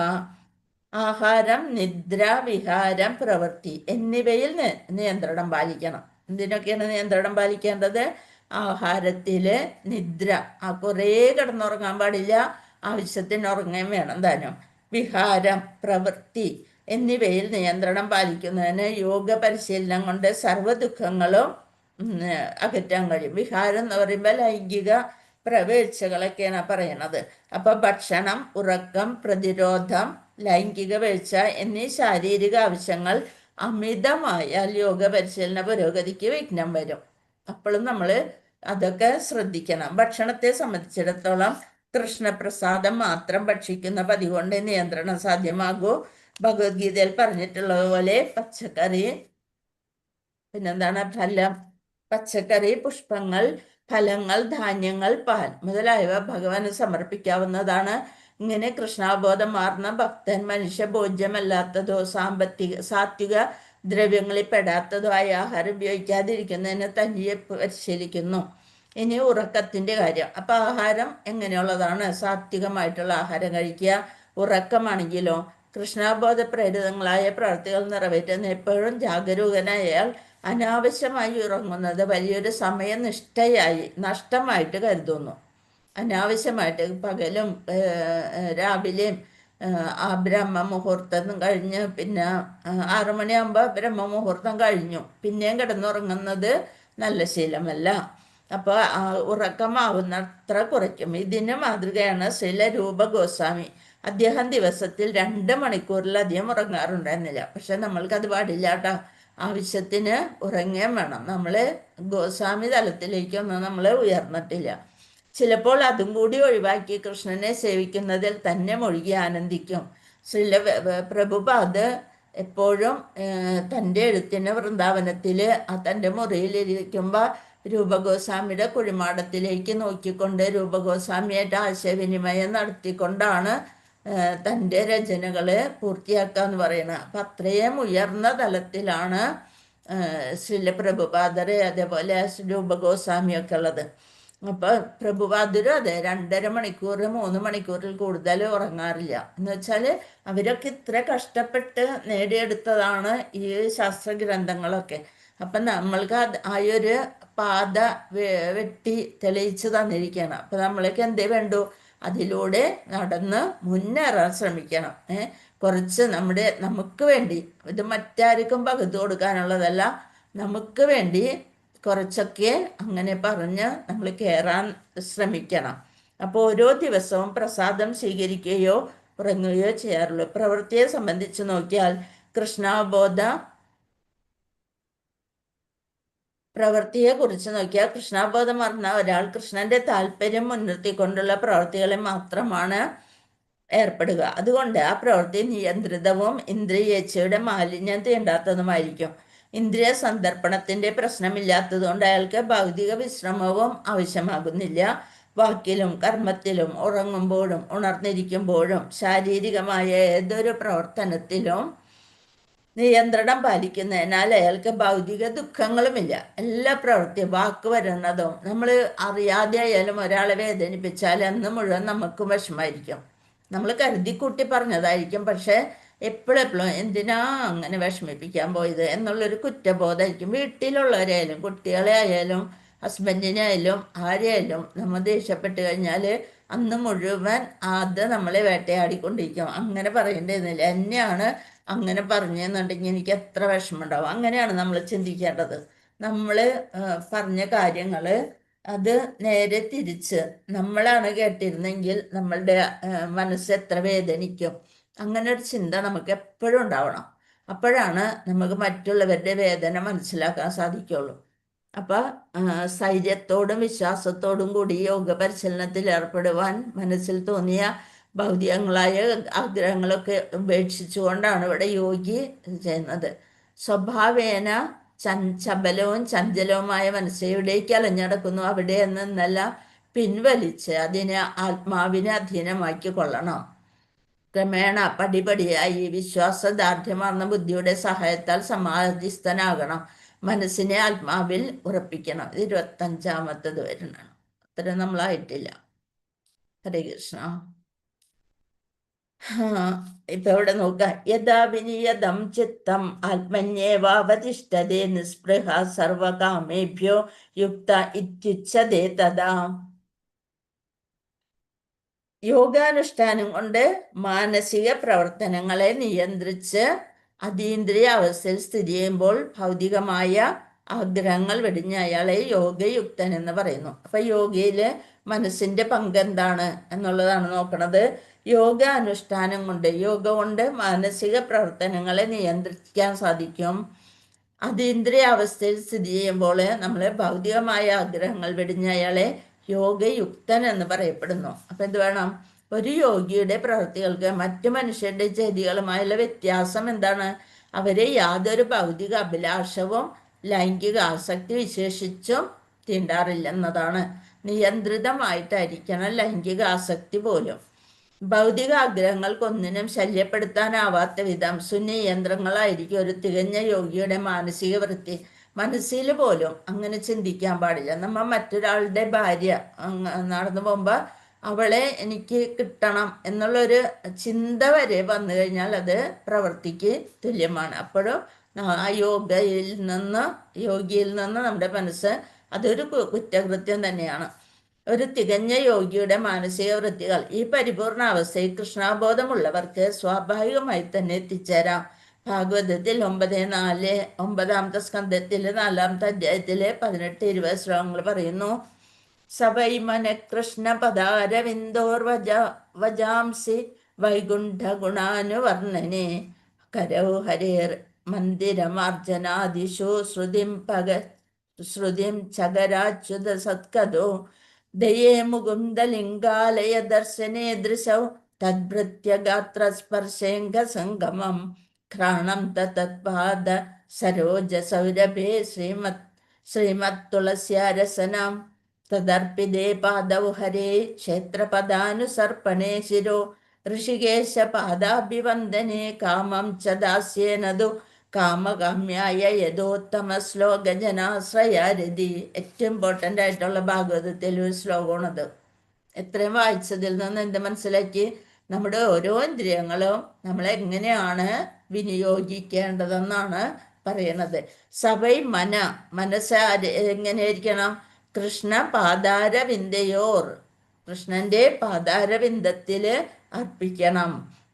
ആഹാരം, നിദ്ര, വിഹാരം, പ്രവൃത്തി എന്നിവയിൽ നിയന്ത്രണം പാലിക്കണം. എന്തിനൊക്കെയാണ് നിയന്ത്രണം പാലിക്കേണ്ടത്? ആഹാരത്തിൽ നിദ്ര, കുറേ കിടന്നുറങ്ങാൻ പാടില്ല, ആവശ്യത്തിന് ഉറങ്ങാൻ വേണം താനും. വിഹാരം, പ്രവൃത്തി എന്നിവയിൽ നിയന്ത്രണം പാലിക്കുന്നതിന് യോഗ പരിശീലനം കൊണ്ട് സർവ്വ ദുഃഖങ്ങളും അകറ്റാൻ കഴിയും. വിഹാരം എന്ന് പറയുമ്പോൾ ലൈംഗിക പ്രവേഴ്ചകളൊക്കെയാണ് പറയണത്. അപ്പോൾ ഭക്ഷണം, ഉറക്കം, പ്രതിരോധം, ലൈംഗിക വീഴ്ച എന്നീ ശാരീരിക ആവശ്യങ്ങൾ അമിതമായാൽ യോഗ പരിശീലന പുരോഗതിക്ക് വിഘ്നം വരും. അപ്പോഴും നമ്മൾ അതൊക്കെ ശ്രദ്ധിക്കണം. ഭക്ഷണത്തെ സംബന്ധിച്ചിടത്തോളം കൃഷ്ണപ്രസാദം മാത്രം ഭക്ഷിക്കുന്ന പതിവുകൊണ്ട് നിയന്ത്രണം സാധ്യമാകൂ. ഭഗവത്ഗീതയിൽ പറഞ്ഞിട്ടുള്ളതുപോലെ പച്ചക്കറി, പിന്നെന്താണ്, ഫലം, പച്ചക്കറി, പുഷ്പങ്ങൾ, ഫലങ്ങൾ, ധാന്യങ്ങൾ, പാൽ മുതലായവ ഭഗവാന് സമർപ്പിക്കാവുന്നതാണ്. ഇങ്ങനെ കൃഷ്ണാബോധം മാറുന്ന ഭക്തൻ മനുഷ്യഭോജ്യമല്ലാത്തതോ സാത്വിക ദ്രവ്യങ്ങളിൽ പെടാത്തതോ ആയ ആഹാരം ഉപയോഗിക്കാതിരിക്കുന്നതിന് തനിയെ പരിശീലിക്കുന്നു. ഇനി ഉറക്കത്തിൻ്റെ കാര്യം. അപ്പോൾ ആഹാരം എങ്ങനെയുള്ളതാണ്? സാത്വികമായിട്ടുള്ള ആഹാരം കഴിക്കുക. ഉറക്കമാണെങ്കിലോ കൃഷ്ണാബോധ പ്രേരിതങ്ങളായ പ്രവൃത്തികൾ നിറവേറ്റുന്ന എപ്പോഴും ജാഗരൂകനായ അയാൾ അനാവശ്യമായി ഉറങ്ങുന്നത് വലിയൊരു സമയനിഷ്ഠയായി നഷ്ടമായിട്ട് കരുതുന്നു. അനാവശ്യമായിട്ട് പകലും രാവിലെയും ആ ബ്രഹ്മമുഹൂർത്തം കഴിഞ്ഞ് പിന്നെ 6 മണിയാകുമ്പോൾ ബ്രഹ്മമുഹൂർത്തം കഴിഞ്ഞു പിന്നെയും കിടന്നുറങ്ങുന്നത് നല്ല ശീലമല്ല. അപ്പോൾ ഉറക്കമാവുന്നത്ര കുറയ്ക്കും. ഇതിന് മാതൃകയാണ് ശ്രീല രൂപ ഗോസ്വാമി. അദ്ദേഹം ദിവസത്തിൽ 2 മണിക്കൂറിലധികം ഉറങ്ങാറുണ്ടായിരുന്നില്ല. പക്ഷെ നമ്മൾക്കത് പാടില്ല കേട്ടോ. ആവശ്യത്തിന് ഉറങ്ങുകയും വേണം. നമ്മൾ ഗോസ്വാമി തലത്തിലേക്കൊന്നും നമ്മൾ ഉയർന്നിട്ടില്ല. ചിലപ്പോൾ അതും കൂടി ഒഴിവാക്കി കൃഷ്ണനെ സേവിക്കുന്നതിൽ തന്നെ മുഴുകി ആനന്ദിക്കും. ശ്രീല പ്രഭുപാദ് എപ്പോഴും തൻ്റെ എഴുത്തിന് വൃന്ദാവനത്തിൽ തൻ്റെ മുറിയിലിരിക്കുമ്പോൾ രൂപഗോസ്വാമിയുടെ കുഴിമാടത്തിലേക്ക് നോക്കിക്കൊണ്ട് രൂപഗോസ്വാമിയായിട്ട് ആശയവിനിമയം നടത്തിക്കൊണ്ടാണ് തൻ്റെ രചനകൾ പൂർത്തിയാക്കാന്ന് പറയുന്നത്. അപ്പം അത്രയും ഉയർന്ന തലത്തിലാണ് ശ്രീല പ്രഭുപാദർ അതേപോലെ രൂപഗോസ്വാമിയൊക്കെ ഉള്ളത്. അപ്പോൾ പ്രഭുപാദരും അതെ 2.5 മണിക്കൂർ 3 മണിക്കൂറിൽ കൂടുതൽ ഉറങ്ങാറില്ല. എന്ന് വെച്ചാൽ അവരൊക്കെ ഇത്ര കഷ്ടപ്പെട്ട് നേടിയെടുത്തതാണ് ഈ ശാസ്ത്രഗ്രന്ഥങ്ങളൊക്കെ. അപ്പം നമ്മൾക്ക് ആ ഒരു പാത വെട്ടി തെളിയിച്ച് തന്നിരിക്കുകയാണ്. അപ്പം നമ്മൾക്ക് എന്തേ വേണ്ടു? അതിലൂടെ നടന്ന് മുന്നേറാൻ ശ്രമിക്കണം. കുറച്ച് നമുക്ക് വേണ്ടി, ഇത് മറ്റാർക്കും പകുത്തു കൊടുക്കാനുള്ളതല്ല, നമുക്ക് വേണ്ടി കുറച്ചൊക്കെ അങ്ങനെ പറഞ്ഞ് നമ്മൾ കയറാൻ ശ്രമിക്കണം. അപ്പോൾ ഓരോ ദിവസവും പ്രസാദം സ്വീകരിക്കുകയോ ഉറങ്ങുകയോ ചെയ്യാറുള്ളൂ. പ്രവൃത്തിയെ സംബന്ധിച്ച് നോക്കിയാൽ പ്രവൃത്തിയെക്കുറിച്ച് നോക്കിയാൽ കൃഷ്ണാബോധം പറഞ്ഞ ഒരാൾ കൃഷ്ണന്റെ താല്പര്യം മുൻനിർത്തിക്കൊണ്ടുള്ള പ്രവൃത്തികളെ മാത്രമാണ് ഏർപ്പെടുക. അതുകൊണ്ട് ആ പ്രവൃത്തി നിയന്ത്രിതവും ഇന്ദ്രിയേച്ഛയുടെ മാലിന്യം തീണ്ടാത്തതുമായിരിക്കും. ഇന്ദ്രിയ സന്ദർപ്പണത്തിന്റെ പ്രശ്നമില്ലാത്തതുകൊണ്ട് അയാൾക്ക് ഭൗതിക വിശ്രമവും ആവശ്യമാകുന്നില്ല. വാക്കിലും കർമ്മത്തിലും ഉറങ്ങുമ്പോഴും ഉണർന്നിരിക്കുമ്പോഴും ശാരീരികമായ ഏതൊരു പ്രവർത്തനത്തിലും നിയന്ത്രണം പാലിക്കുന്നതിനാൽ അയാൾക്ക് ഭൗതിക ദുഃഖങ്ങളുമില്ല. എല്ലാ പ്രവൃത്തിയും വാക്ക് വരുന്നതും നമ്മൾ അറിയാതെ ആയാലും ഒരാളെ വേദനിപ്പിച്ചാൽ അന്ന് മുഴുവൻ നമുക്കും വിഷമായിരിക്കും. നമ്മൾ കരുതിക്കൂട്ടി പറഞ്ഞതായിരിക്കും. പക്ഷെ എപ്പോഴെപ്പോഴും എന്തിനാ അങ്ങനെ വിഷമിപ്പിക്കാൻ പോയത് എന്നുള്ളൊരു കുറ്റബോധമായിരിക്കും. വീട്ടിലുള്ളവരായാലും കുട്ടികളെ ആയാലും ഹസ്ബൻഡിനെ ആയാലും ആരെയായാലും നമ്മൾ ദേഷ്യപ്പെട്ട് കഴിഞ്ഞാൽ അന്ന് മുഴുവൻ അത് നമ്മളെ വേട്ടയാടിക്കൊണ്ടിരിക്കും. അങ്ങനെ പറയേണ്ടതെന്നില്ല, എന്നെയാണ് അങ്ങനെ പറഞ്ഞെന്നുണ്ടെങ്കിൽ എനിക്ക് എത്ര വിഷമമുണ്ടാവും. അങ്ങനെയാണ് നമ്മൾ ചിന്തിക്കേണ്ടത്. നമ്മൾ പറഞ്ഞ കാര്യങ്ങൾ അത് നേരെ തിരിച്ച് നമ്മളാണ് കേട്ടിരുന്നെങ്കിൽ നമ്മളുടെ മനസ്സ് എത്ര വേദനിക്കും. അങ്ങനെ ഒരു ചിന്ത നമുക്ക് എപ്പോഴും ഉണ്ടാവണം. അപ്പോഴാണ് നമുക്ക് മറ്റുള്ളവരുടെ വേദന മനസ്സിലാക്കാൻ സാധിക്കുള്ളൂ. അപ്പം സ്ഥൈര്യത്തോടും വിശ്വാസത്തോടും കൂടി യോഗ പരിശീലനത്തിൽ ഏർപ്പെടുവാൻ മനസ്സിൽ തോന്നിയ ഭൗതികങ്ങളായ ആഗ്രഹങ്ങളൊക്കെ ഉപേക്ഷിച്ചുകൊണ്ടാണ് ഇവിടെ യോഗി ചെയ്യുന്നത്. സ്വഭാവേന ചപലവും ചഞ്ചലവുമായ മനസ്സ് എവിടേക്ക് അലഞ്ഞടക്കുന്നു അവിടെ നിന്നെല്ലാം പിൻവലിച്ച് അതിനെ ആത്മാവിനെ അധീനമാക്കി കൊള്ളണം. ക്രമേണ പടിപടിയായി വിശ്വാസദാർഢ്യമാർന്ന ബുദ്ധിയുടെ സഹായത്താൽ സമാധിസ്ഥനാകണം. മനസ്സിനെ ആത്മാവിൽ ഉറപ്പിക്കണം. 25ാമത്തത് വരുന്നതാണ്. അത്ര നമ്മളായിട്ടില്ല. ഹരേ കൃഷ്ണ. ഇപ്പൊ ഇവിടെ നോക്കാം. യഥാ വിനിയതം ചിത്തം ആത്മന്യേവാവതിഷ്ഠതേ നിസ്പൃഹ സർവകാമേഭ്യോ യുക്ത ഇത്യുച്യതേ തഥാ. യോഗാനുഷ്ഠാനം കൊണ്ട് മാനസിക പ്രവർത്തനങ്ങളെ നിയന്ത്രിച്ച് അതീന്ദ്രിയ അവസ്ഥയിൽ സ്ഥിതി ചെയ്യുമ്പോൾ ഭൗതികമായ ആഗ്രഹങ്ങൾ വെടിഞ്ഞ അയാളെ യോഗയുക്തൻ എന്ന് പറയുന്നു. അപ്പൊ യോഗയില് മനസ്സിന്റെ പങ്ക് എന്താണ് എന്നുള്ളതാണ് നോക്കണത്. യോഗ അനുഷ്ഠാനം കൊണ്ട് യോഗ കൊണ്ട് മാനസിക പ്രവർത്തനങ്ങളെ നിയന്ത്രിക്കാൻ സാധിക്കും. അതീന്ദ്രിയ അവസ്ഥയിൽ സ്ഥിതി ചെയ്യുമ്പോൾ നമ്മൾ ഭൗതികമായ ആഗ്രഹങ്ങൾ വെടിഞ്ഞ അയാളെ യോഗയുക്തൻ എന്ന് പറയപ്പെടുന്നു. അപ്പം എന്ത് വേണം? ഒരു യോഗിയുടെ പ്രവൃത്തികൾക്ക് മറ്റു മനുഷ്യരുടെ ചെയ്തികളുമായുള്ള വ്യത്യാസം എന്താണ്? അവരെ യാതൊരു ഭൗതിക അഭിലാഷവും ലൈംഗിക ആസക്തി വിശേഷിച്ചും തീണ്ടാറില്ലെന്നതാണ്. നിയന്ത്രിതമായിട്ടായിരിക്കണം ലൈംഗിക ആസക്തി പോലും. ഭൗതിക ആഗ്രഹങ്ങൾക്കൊന്നിനും ശല്യപ്പെടുത്താനാവാത്ത വിധം സുനിയന്ത്രങ്ങളായിരിക്കും ഒരു തികഞ്ഞ യോഗിയുടെ മാനസിക വൃത്തി. മനസ്സിൽ പോലും അങ്ങനെ ചിന്തിക്കാൻ പാടില്ല. നമ്മൾ മറ്റൊരാളുടെ ഭാര്യ നടന്നു പോകുമ്പോൾ അവളെ എനിക്ക് കിട്ടണം എന്നുള്ളൊരു ചിന്ത വരെ വന്നു കഴിഞ്ഞാൽ അത് പ്രവൃത്തിക്ക് തുല്യമാണ്. അപ്പോഴും ആ യോഗിയിൽ നിന്ന് നമ്മുടെ മനസ്സ് അതൊരു കുറ്റകൃത്യം തന്നെയാണ്. ഒരു തികഞ്ഞ യോഗിയുടെ മാനസിക വൃത്തികൾ ഈ പരിപൂർണ അവസ്ഥയിൽ കൃഷ്ണാബോധമുള്ളവർക്ക് സ്വാഭാവികമായി തന്നെ എത്തിച്ചേരാം. ഭാഗവതത്തിൽ 9:4 9-ാമത്തെ സ്കന്ധത്തിൽ 4-ാമത്തെ അധ്യായത്തിലെ 18-20 ശ്ലോകങ്ങൾ പറയുന്നു. സവൈ മന കൃഷ്ണ പദാരവിന്ദോർ വജാംസി വൈകുണ്ഠ ഗുണാനുവർണ്ണനെ കരൗ ഹരേർ മന്ദിരമാർജനാദിഷു ശ്രുതിം ചകരാച്യുത സത്കഥോ ദയേ മുകുന്ദലിംഗാലയ ദർശനേ ദൃശൗ തദ്ഭൃത്യ ഗാത്ര സ്പർശേംഗ സംഗമം ഘ്രാണം തത്പാദ സരോജ സൗരഭേ ശ്രീമത് തുളസ്യാരസനം തദർപ്പിതേ പാദൗ ഹരേ ക്ഷേത്രപദാനുസർപ്പണേ ശിരോ ഋഷികേശ പാദാഭിവന്ദനേ കാമം ച ദാസ്യേനതു കാമകാമ്യായ യഥോത്തമ ശ്ലോക ജനാശ്രയാരതി. ഏറ്റവും ഇമ്പോർട്ടൻ്റ് ആയിട്ടുള്ള ഭാഗവതത്തിൽ ഒരു ശ്ലോകമാണത്. എത്രയും വായിച്ചതിൽ നിന്ന് എന്ത് മനസ്സിലാക്കി? നമ്മുടെ ഓരോ ഇന്ദ്രിയങ്ങളും നമ്മളെങ്ങനെയാണ് വിനിയോഗിക്കേണ്ടതെന്നാണ് പറയണത്. സവൈ മനസ്സ് എങ്ങനെയായിരിക്കണം? കൃഷ്ണ പാദാരവിന്ദയോർ, കൃഷ്ണന്റെ പാദാരവിന്ദത്തിൽ അർപ്പിക്കണം,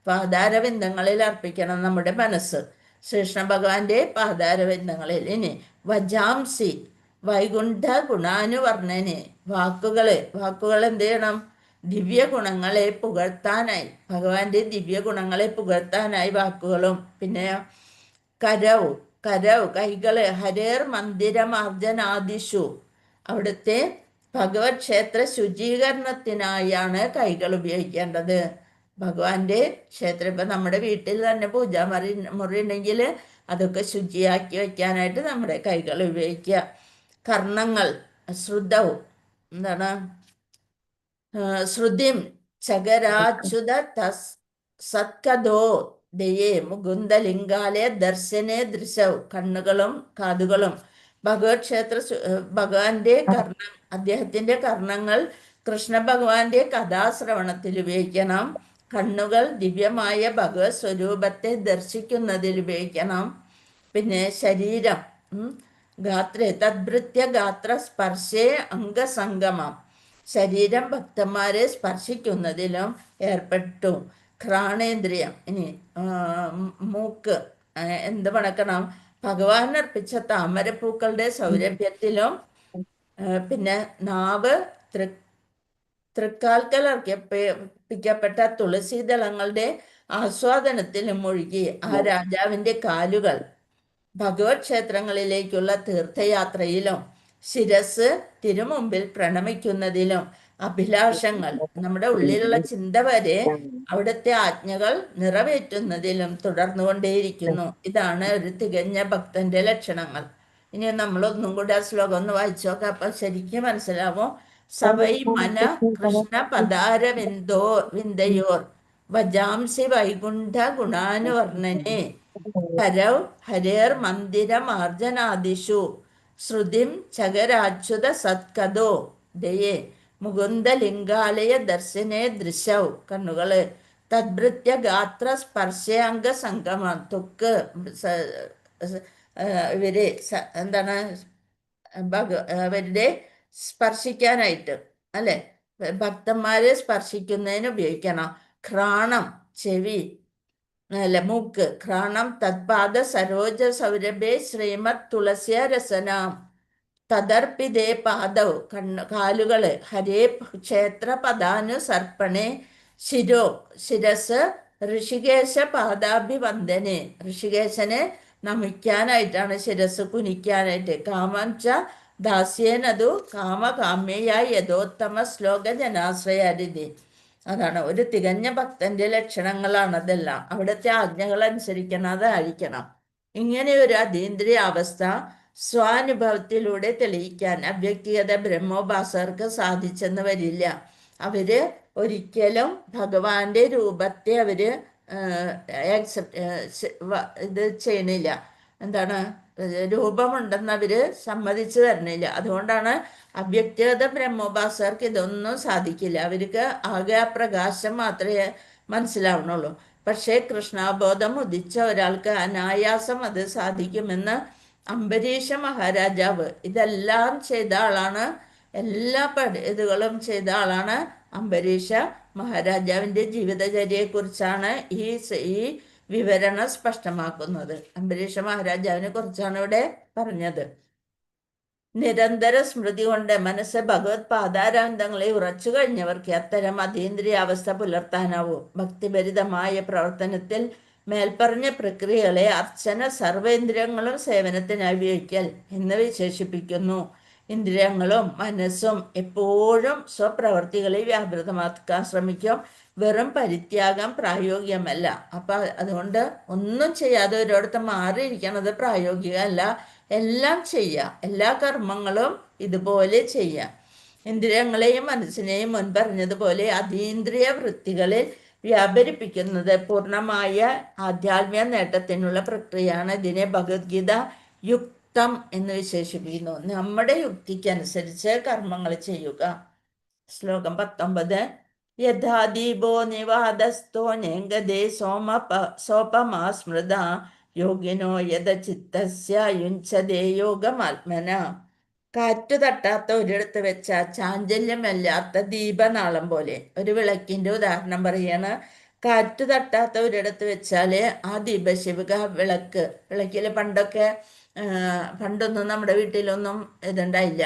പാദാരവിന്ദങ്ങളിൽ അർപ്പിക്കണം നമ്മുടെ മനസ്സ്, ശ്രീകൃഷ്ണ ഭഗവാന്റെ പാദാരവിന്ദങ്ങളിൽ. ഇനി വജാംസി വൈകുണ്ഠ ഗുണാനുവർണ്ണനെ, വാക്കുകൾ എന്ത് ചെയ്യണം? ദിവ്യ ഗുണങ്ങളെ പുകഴ്ത്താനായി, ഭഗവാന്റെ ദിവ്യ ഗുണങ്ങളെ പുകഴ്ത്താനായി വാക്കുകളും. പിന്നെ കരവ് കൈകള്, ഹരേർ മന്ദിരമാർജനാദിഷു, അവിടുത്തെ ഭഗവത് ക്ഷേത്ര ശുചീകരണത്തിനായാണ് കൈകൾ ഉപയോഗിക്കേണ്ടത്. ഭഗവാന്റെ ക്ഷേത്രം, ഇപ്പം നമ്മുടെ വീട്ടിൽ തന്നെ മുറി ഉണ്ടെങ്കിൽ അതൊക്കെ ശുചിയാക്കി വയ്ക്കാനായിട്ട് നമ്മുടെ കൈകൾ ഉപയോഗിക്കുക. കർണങ്ങൾ ശ്രുതവും ശ്രുതിം ചകരാച്യുത സത്കഥോ ദയേ മുകുന്ദലിംഗാലയ ദർശനേ ദൃശവ്, കണ്ണുകളും കാതുകളും. ഭഗവത് ക്ഷേത്ര ഭഗവാന്റെ അദ്ദേഹത്തിന്റെ കർണങ്ങൾ കൃഷ്ണ ഭഗവാന്റെ കഥാശ്രവണത്തിൽ ഉപയോഗിക്കണം. കണ്ണുകൾ ദിവ്യമായ ഭഗവത് സ്വരൂപത്തെ ദർശിക്കുന്നതിൽ ഉപയോഗിക്കണം. പിന്നെ ശരീരം ഗാത്രേ തദ്ഭൃത്യ ഗാത്ര സ്പർശേ അംഗസംഗമം, ശരീരം ഭക്തന്മാരെ സ്പർശിക്കുന്നതിലും ഏർപ്പെട്ടു. ഘ്രാണേന്ദ്രിയം, ഇനി മൂക്ക് എന്ത് മണക്കണം? ഭഗവാൻ അർപ്പിച്ച താമരപ്പൂക്കളുടെ സൗരഭ്യത്തിലും. പിന്നെ നാവ് തൃക്കാൽക്കൽ അർപ്പിക്കപ്പെട്ട തുളസീദളങ്ങളുടെ ആസ്വാദനത്തിലും മുഴുകി. ആ രാജാവിന്റെ കാലുകൾ ഭഗവത് ക്ഷേത്രങ്ങളിലേക്കുള്ള തീർത്ഥയാത്രയിലും ശിരസ് തിരുമുമ്പിൽ പ്രണമിക്കുന്നതിലും അഭിലാഷങ്ങൾ, നമ്മുടെ ഉള്ളിലുള്ള ചിന്ത വരെ അവിടുത്തെ ആജ്ഞകൾ നിറവേറ്റുന്നതിലും തുടർന്നുകൊണ്ടേയിരിക്കുന്നു. ഇതാണ് ഒരു തികഞ്ഞ ഭക്തന്റെ ലക്ഷണങ്ങൾ. ഇനി നമ്മളൊന്നും കൂടി ആ ശ്ലോകം ഒന്ന് വായിച്ചു നോക്കാം, അപ്പൊ ശരിക്കും മനസ്സിലാവും. സവൈ മന കൃഷ്ണ പദാരവിന്ദയോർ വജാംസി വൈകുണ്ഠ ഗുണാനുവർണ്ണനെ ഹരൗ ഹരേർ മന്ദിരമാർജനാദിഷു ശ്രുതിം ചകരാച്യുത സത്കഥോ ദയേ മുകുന്ദലിംഗാലയ ദർശനേ ദൃശൗ, കണ്ണുകള് തദ്ഭൃത്യ ഗാത്ര സ്പർശാംഗ സംഗമം, ത്വക്ക് ഇവര് അവരുടെ സ്പർശിക്കാനായിട്ട്, അല്ലെ, ഭക്തന്മാരെ സ്പർശിക്കുന്നതിന് ഉപയോഗിക്കണം. ഘ്രാണം ചെവി, അല്ല മൂക്ക്. ഘ്രാണം തത്പാദ സരോജ സൗരഭേ ശ്രീമത് തുളസ്യരസനാം തദർപ്പിതേ പാദൗ, കാലുകള് ഹരേ ക്ഷേത്ര പദാനുസർപ്പണേ ശിരസ് ഋഷികേശ പാദാഭിവന്ദനെ, ഋഷികേശനെ നമിക്കാനായിട്ടാണ് ശിരസ് കുനിക്കാനായിട്ട്. കാമം ച ദാസ്യേനതു കാമകാമ്യയായി യഥോത്തമ ശ്ലോക ജനാശ്രയാരിതി. അതാണ് ഒരു തികഞ്ഞ ഭക്തന്റെ ലക്ഷണങ്ങളാണ് അതെല്ലാം. അവിടുത്തെ ആജ്ഞകൾ അനുസരിക്കുന്നതായിരിക്കണം. ഇങ്ങനെ ഒരു അതീന്ദ്രിയ അവസ്ഥ സ്വാനുഭവത്തിലൂടെ തെളിയിക്കാൻ അവ്യക്തിഗത ബ്രഹ്മോപാസകർക്ക് സാധിച്ചെന്ന് വരില്ല. അവര് ഒരിക്കലും ഭഗവാന്റെ രൂപത്തെ അവര് ഇത് ചെയ്യണില്ല. രൂപമുണ്ടെന്ന് അവര് സമ്മതിച്ചു തരുന്നില്ല. അതുകൊണ്ടാണ് അവ്യക്തഗത ബ്രഹ്മോപാസകർക്ക് ഇതൊന്നും സാധിക്കില്ല. അവർക്ക് ആകെ ആ പ്രകാശം മാത്രമേ മനസ്സിലാവണുള്ളൂ. പക്ഷേ കൃഷ്ണാബോധം ഉദിച്ച ഒരാൾക്ക് അനായാസം അത് സാധിക്കുമെന്ന് അംബരീഷ മഹാരാജാവ് ഇതെല്ലാം ചെയ്ത ആളാണ്. എല്ലാ ഇതുകളും ചെയ്ത ആളാണ് അംബരീഷ മഹാരാജാവിൻ്റെ ജീവിതചര്യയെക്കുറിച്ചാണ് ഈ വിവരണം സ്പഷ്ടമാക്കുന്നത്. അംബരീഷ മഹാരാജാവിനെ കുറിച്ചാണ് ഇവിടെ പറഞ്ഞത്. നിരന്തര സ്മൃതി കൊണ്ട് മനസ്സ് ഭഗവത് പാദാരവിന്ദങ്ങളെ ഉറച്ചു കഴിഞ്ഞവർക്ക് അത്തരം അതീന്ദ്രിയാവസ്ഥ പുലർത്താനാവൂ. ഭക്തിഭരിതമായ പ്രവർത്തനത്തിൽ മേൽപ്പറഞ്ഞ പ്രക്രിയകളെ അർച്ചന സർവേന്ദ്രിയങ്ങളും സേവനത്തിനായി ഉപയോഗിക്കൽ എന്ന് വിശേഷിപ്പിക്കുന്നു. ഇന്ദ്രിയങ്ങളും മനസ്സും എപ്പോഴും സ്വപ്രവർത്തികളെ വ്യാപൃതമാക്കാൻ ശ്രമിക്കും. വെറും പരിത്യാഗം പ്രായോഗികമല്ല. അപ്പം അതുകൊണ്ട് ഒന്നും ചെയ്യാതെ ഒരിടത്ത് മാറിയിരിക്കണത് പ്രായോഗികമല്ല. എല്ലാം ചെയ്യുക, എല്ലാ കർമ്മങ്ങളും ഇതുപോലെ ചെയ്യുക. ഇന്ദ്രിയങ്ങളെയും മനസ്സിനെയും മുൻപറഞ്ഞതുപോലെ അതീന്ദ്രിയ വൃത്തികളിൽ വ്യാപരിപ്പിക്കുന്നത് പൂർണ്ണമായ ആധ്യാത്മിക നേട്ടത്തിനുള്ള പ്രക്രിയയാണ്. ഇതിനെ ഭഗവത്ഗീത യുക്തം എന്ന് വിശേഷിപ്പിക്കുന്നു. നമ്മുടെ യുക്തിക്കനുസരിച്ച് കർമ്മങ്ങൾ ചെയ്യുക. ശ്ലോകം 19. യഥാ ദീപോ നിവാദസ്തോ നേംഗതേ സോപമാ സ്മൃത യോഗിനോ യഥചിത്തസ്യ യുഞ്ചതേ യോഗമാത്മന. കാറ്റു തട്ടാത്ത ഒരിടത്ത് വെച്ച ചാഞ്ചല്യമല്ലാത്ത ദീപനാളം പോലെ. ഒരു വിളക്കിൻ്റെ ഉദാഹരണം പറയാണ്. കാറ്റു തട്ടാത്ത ഒരിടത്ത് വെച്ചാല് ആ ദീപശിവക വിളക്കിൽ പണ്ടൊന്നും നമ്മുടെ വീട്ടിലൊന്നും ഇതുണ്ടായില്ല,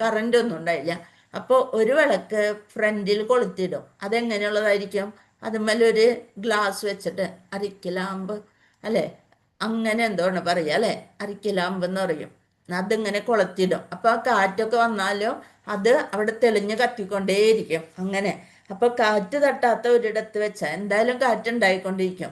കറണ്ടൊന്നും ഉണ്ടായില്ല. അപ്പോൾ ഒരു വിളക്ക് ഫ്രണ്ടിൽ കൊളുത്തിടും. അതെങ്ങനെയുള്ളതായിരിക്കും? അതുമല്ലൊരു ഗ്ലാസ് വെച്ചിട്ട് അരിക്കലാമ്പ് അല്ലേ, അങ്ങനെ എന്തോന്ന് പറയുക അല്ലേ, അരിക്കലാമ്പ് എന്ന് പറയും. അതിങ്ങനെ കൊളുത്തിടും. അപ്പോൾ ആ കാറ്റൊക്കെ വന്നാലും അത് അവിടെ തെളിഞ്ഞ് കത്തിക്കൊണ്ടേയിരിക്കും. അങ്ങനെ അപ്പോൾ കാറ്റ് തട്ടാത്ത ഒരിടത്ത് വെച്ചാൽ എന്തായാലും കാറ്റുണ്ടായിക്കൊണ്ടിരിക്കും.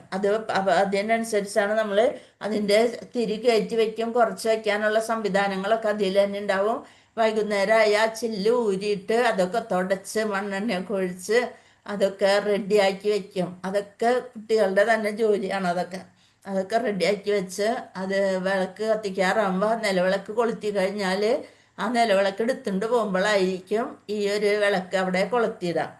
അതിനനുസരിച്ചാണ് നമ്മൾ അതിൻ്റെ തിരി കയറ്റി വയ്ക്കും. കുറച്ച് വയ്ക്കാനുള്ള സംവിധാനങ്ങളൊക്കെ അതിൽ തന്നെ ഉണ്ടാവും. വൈകുന്നേരമായി ആ ചില്ല് ഊരിയിട്ട് അതൊക്കെ തുടച്ച് മണ്ണെണ്ണയൊക്കെ ഒഴിച്ച് അതൊക്കെ റെഡിയാക്കി വെക്കും. അതൊക്കെ കുട്ടികളുടെ തന്നെ ജോലിയാണ്. അതൊക്കെ റെഡിയാക്കി വെച്ച് അത് വിളക്ക് കത്തിക്കാറാകുമ്പോൾ നിലവിളക്ക് കൊളുത്തി കഴിഞ്ഞാൽ ആ നിലവിളക്ക് എടുത്തുകൊണ്ട് പോകുമ്പോഴായിരിക്കും ഈ ഒരു വിളക്ക് അവിടെ കൊളുത്തിയിടാം.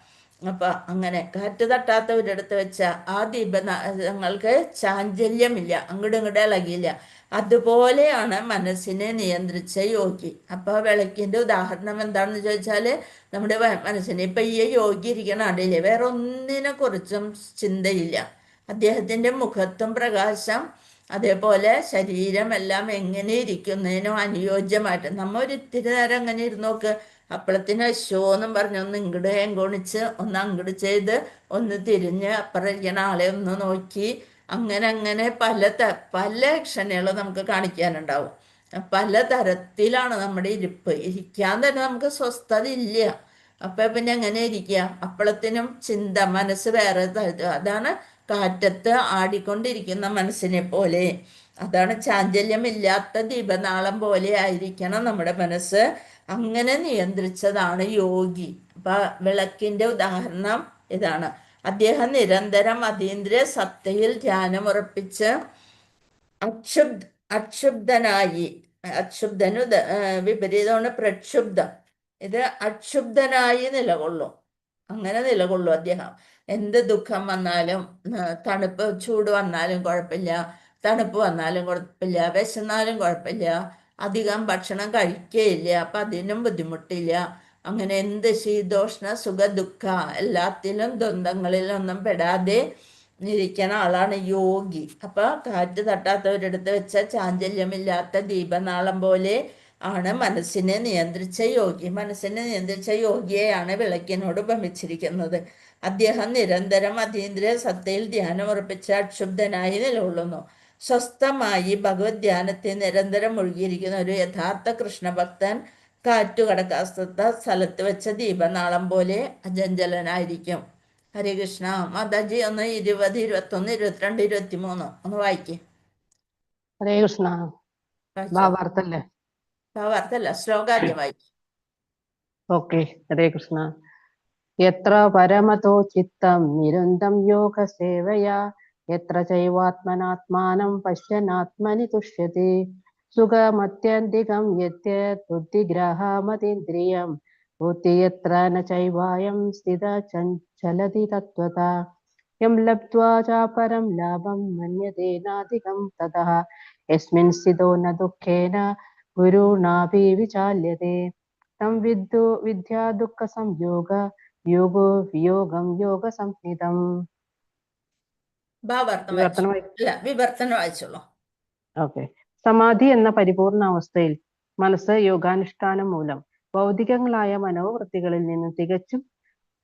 അപ്പം അങ്ങനെ കാറ്റ് തട്ടാത്ത ഒരിടത്ത് വെച്ച ആ ദീപങ്ങൾക്ക് ചാഞ്ചല്യമില്ല, അങ്ങോട്ടും ഇങ്ങോട്ടും ഇളകിയില്ല. അതുപോലെയാണ് മനസ്സിനെ നിയന്ത്രിച്ച യോഗി. അപ്പോൾ വിളക്കിൻ്റെ ഉദാഹരണം എന്താണെന്ന് ചോദിച്ചാൽ നമ്മുടെ മനസ്സിനെ ഇപ്പം ഈ യോഗി ഇരിക്കണ ആടില്ലേ, വേറെ ഒന്നിനെ കുറിച്ചും ചിന്തയില്ല. അദ്ദേഹത്തിൻ്റെ മുഖത്തും പ്രകാശം, അതേപോലെ ശരീരമെല്ലാം എങ്ങനെ ഇരിക്കുന്നതിനും അനുയോജ്യമായിട്ട്. നമ്മ ഒരിത്തിരി നേരം അങ്ങനെ ഇരുന്ന് നോക്ക്, അപ്പളത്തിന് അശോ എന്നും പറഞ്ഞ് ഒന്ന് ഇങ്ങോട്ട് എങ്കോണിച്ച് ഒന്ന് അങ്ങോട്ട് ചെയ്ത് ഒന്ന് തിരിഞ്ഞ് അപ്പുറം ഇരിക്കണ ആളെ ഒന്ന് നോക്കി അങ്ങനെ പല ക്ഷണങ്ങളും നമുക്ക് കാണിക്കാനുണ്ടാവും. പല തരത്തിലാണ് നമ്മുടെ ഇരിപ്പ്. ഇരിക്കാൻ തന്നെ നമുക്ക് സ്വസ്ഥത ഇല്ല. അപ്പം പിന്നെ എങ്ങനെ ഇരിക്കുക? അപ്പളത്തിനും ചിന്ത, മനസ്സ് വേറെ തരത്തിൽ. അതാണ് കാറ്റത്ത് ആടിക്കൊണ്ടിരിക്കുന്ന മനസ്സിനെ പോലെ. അതാണ് ചാഞ്ചല്യമില്ലാത്ത ദീപനാളം പോലെ ആയിരിക്കണം നമ്മുടെ മനസ്സ്. അങ്ങനെ നിയന്ത്രിച്ചതാണ് യോഗി. അപ്പം വിളക്കിൻ്റെ ഉദാഹരണം ഇതാണ്. അദ്ദേഹം നിരന്തരം അതീന്ദ്രിയ സത്തയിൽ ധ്യാനമുറപ്പിച്ച് അക്ഷുബ്ധനായി. അക്ഷുബ്ധനു വിപരീതമാണ് പ്രക്ഷുബ്ധം. ഇത് അക്ഷുബ്ധനായി നിലകൊള്ളും. അങ്ങനെ നിലകൊള്ളും അദ്ദേഹം. എന്ത് ദുഃഖം വന്നാലും, ചൂട് വന്നാലും കുഴപ്പമില്ല, തണുപ്പ് വന്നാലും കുഴപ്പമില്ല, വിശന്നാലും കുഴപ്പമില്ല, അധികം ഭക്ഷണം കഴിക്കുകയില്ല, അപ്പം അതിനും ബുദ്ധിമുട്ടില്ല. അങ്ങനെ എന്ത് ശീതോഷ്ണ സുഖ ദുഃഖ എല്ലാത്തിലും ദ്വന്ദ്ങ്ങളിലൊന്നും പെടാതെ ഇരിക്കണ ആളാണ് യോഗി. അപ്പം കാറ്റ് തട്ടാത്തവരിടത്ത് വെച്ച ചാഞ്ചല്യമില്ലാത്ത ദീപനാളം പോലെ ആണ് മനസ്സിനെ നിയന്ത്രിച്ച യോഗി. മനസ്സിനെ നിയന്ത്രിച്ച യോഗിയെയാണ് വിളക്കിനോട് ഉപമിച്ചിരിക്കുന്നത്. അദ്ദേഹം നിരന്തരം അതീന്ദ്രിയ സത്തയിൽ ധ്യാനമുറപ്പിച്ച് അക്ഷുബ്ധനായി നിലകൊള്ളുന്നു. സ്വസ്ഥമായി ഭഗവത് ധ്യാനത്തിൽ നിരന്തരം മുഴുകിയിരിക്കുന്ന ഒരു യഥാർത്ഥ കൃഷ്ണഭക്തൻ കാറ്റു കടക്കാത്ത സ്ഥലത്ത് വെച്ച ദീപനാളം പോലെ അജഞ്ചലനായിരിക്കും. ഹരേ കൃഷ്ണ. മാതാജി ഒന്ന് 20, 21, 22, 23 ഒന്ന് വായിക്കേ. ഹരേ കൃഷ്ണ. ഭാവാർത്ഥല്ലേ? ഭാവാർത്ഥല്ല, ശ്ലോകാദ്യം വായിക്കും. ഓക്കെ. ഹരേ കൃഷ്ണ. യത്ര പരമതോ ചിത്തം നിരന്തം യോഗ സേവയാ യത്ര ചൈവാത്മനാത്മാനം പശ്യനാത്മനി തുഷ്യതി സുഖമത്യന്തികം യദ്ബുദ്ധിഗ്രഹമതീന്ദ്രിയം ബുദ്ധിയത്ര ന ചൈവായം സ്ഥിത ചലതി തത്വതാ യം ലബ്ധ്വാ ചാപരം ലാഭം മന്യതേ നാധികം തതഃ യസ്മിൻ സ്ഥിതോ ന ദുഃഖേന ഗുരുണാപി വിചാല്യതേ തം വിദ്യാ ദുഃഖ സംയോഗ യോഗോ വിയോഗം യോഗ സംഹിതം. വിവർത്തനം വായിച്ചോളൂ. ഓക്കെ. സമാധി എന്ന പരിപൂർണ അവസ്ഥയിൽ മനസ്സ് യോഗാനുഷ്ഠാനം മൂലം ഭൗതികങ്ങളായ മനോവൃത്തികളിൽ നിന്ന് തികച്ചും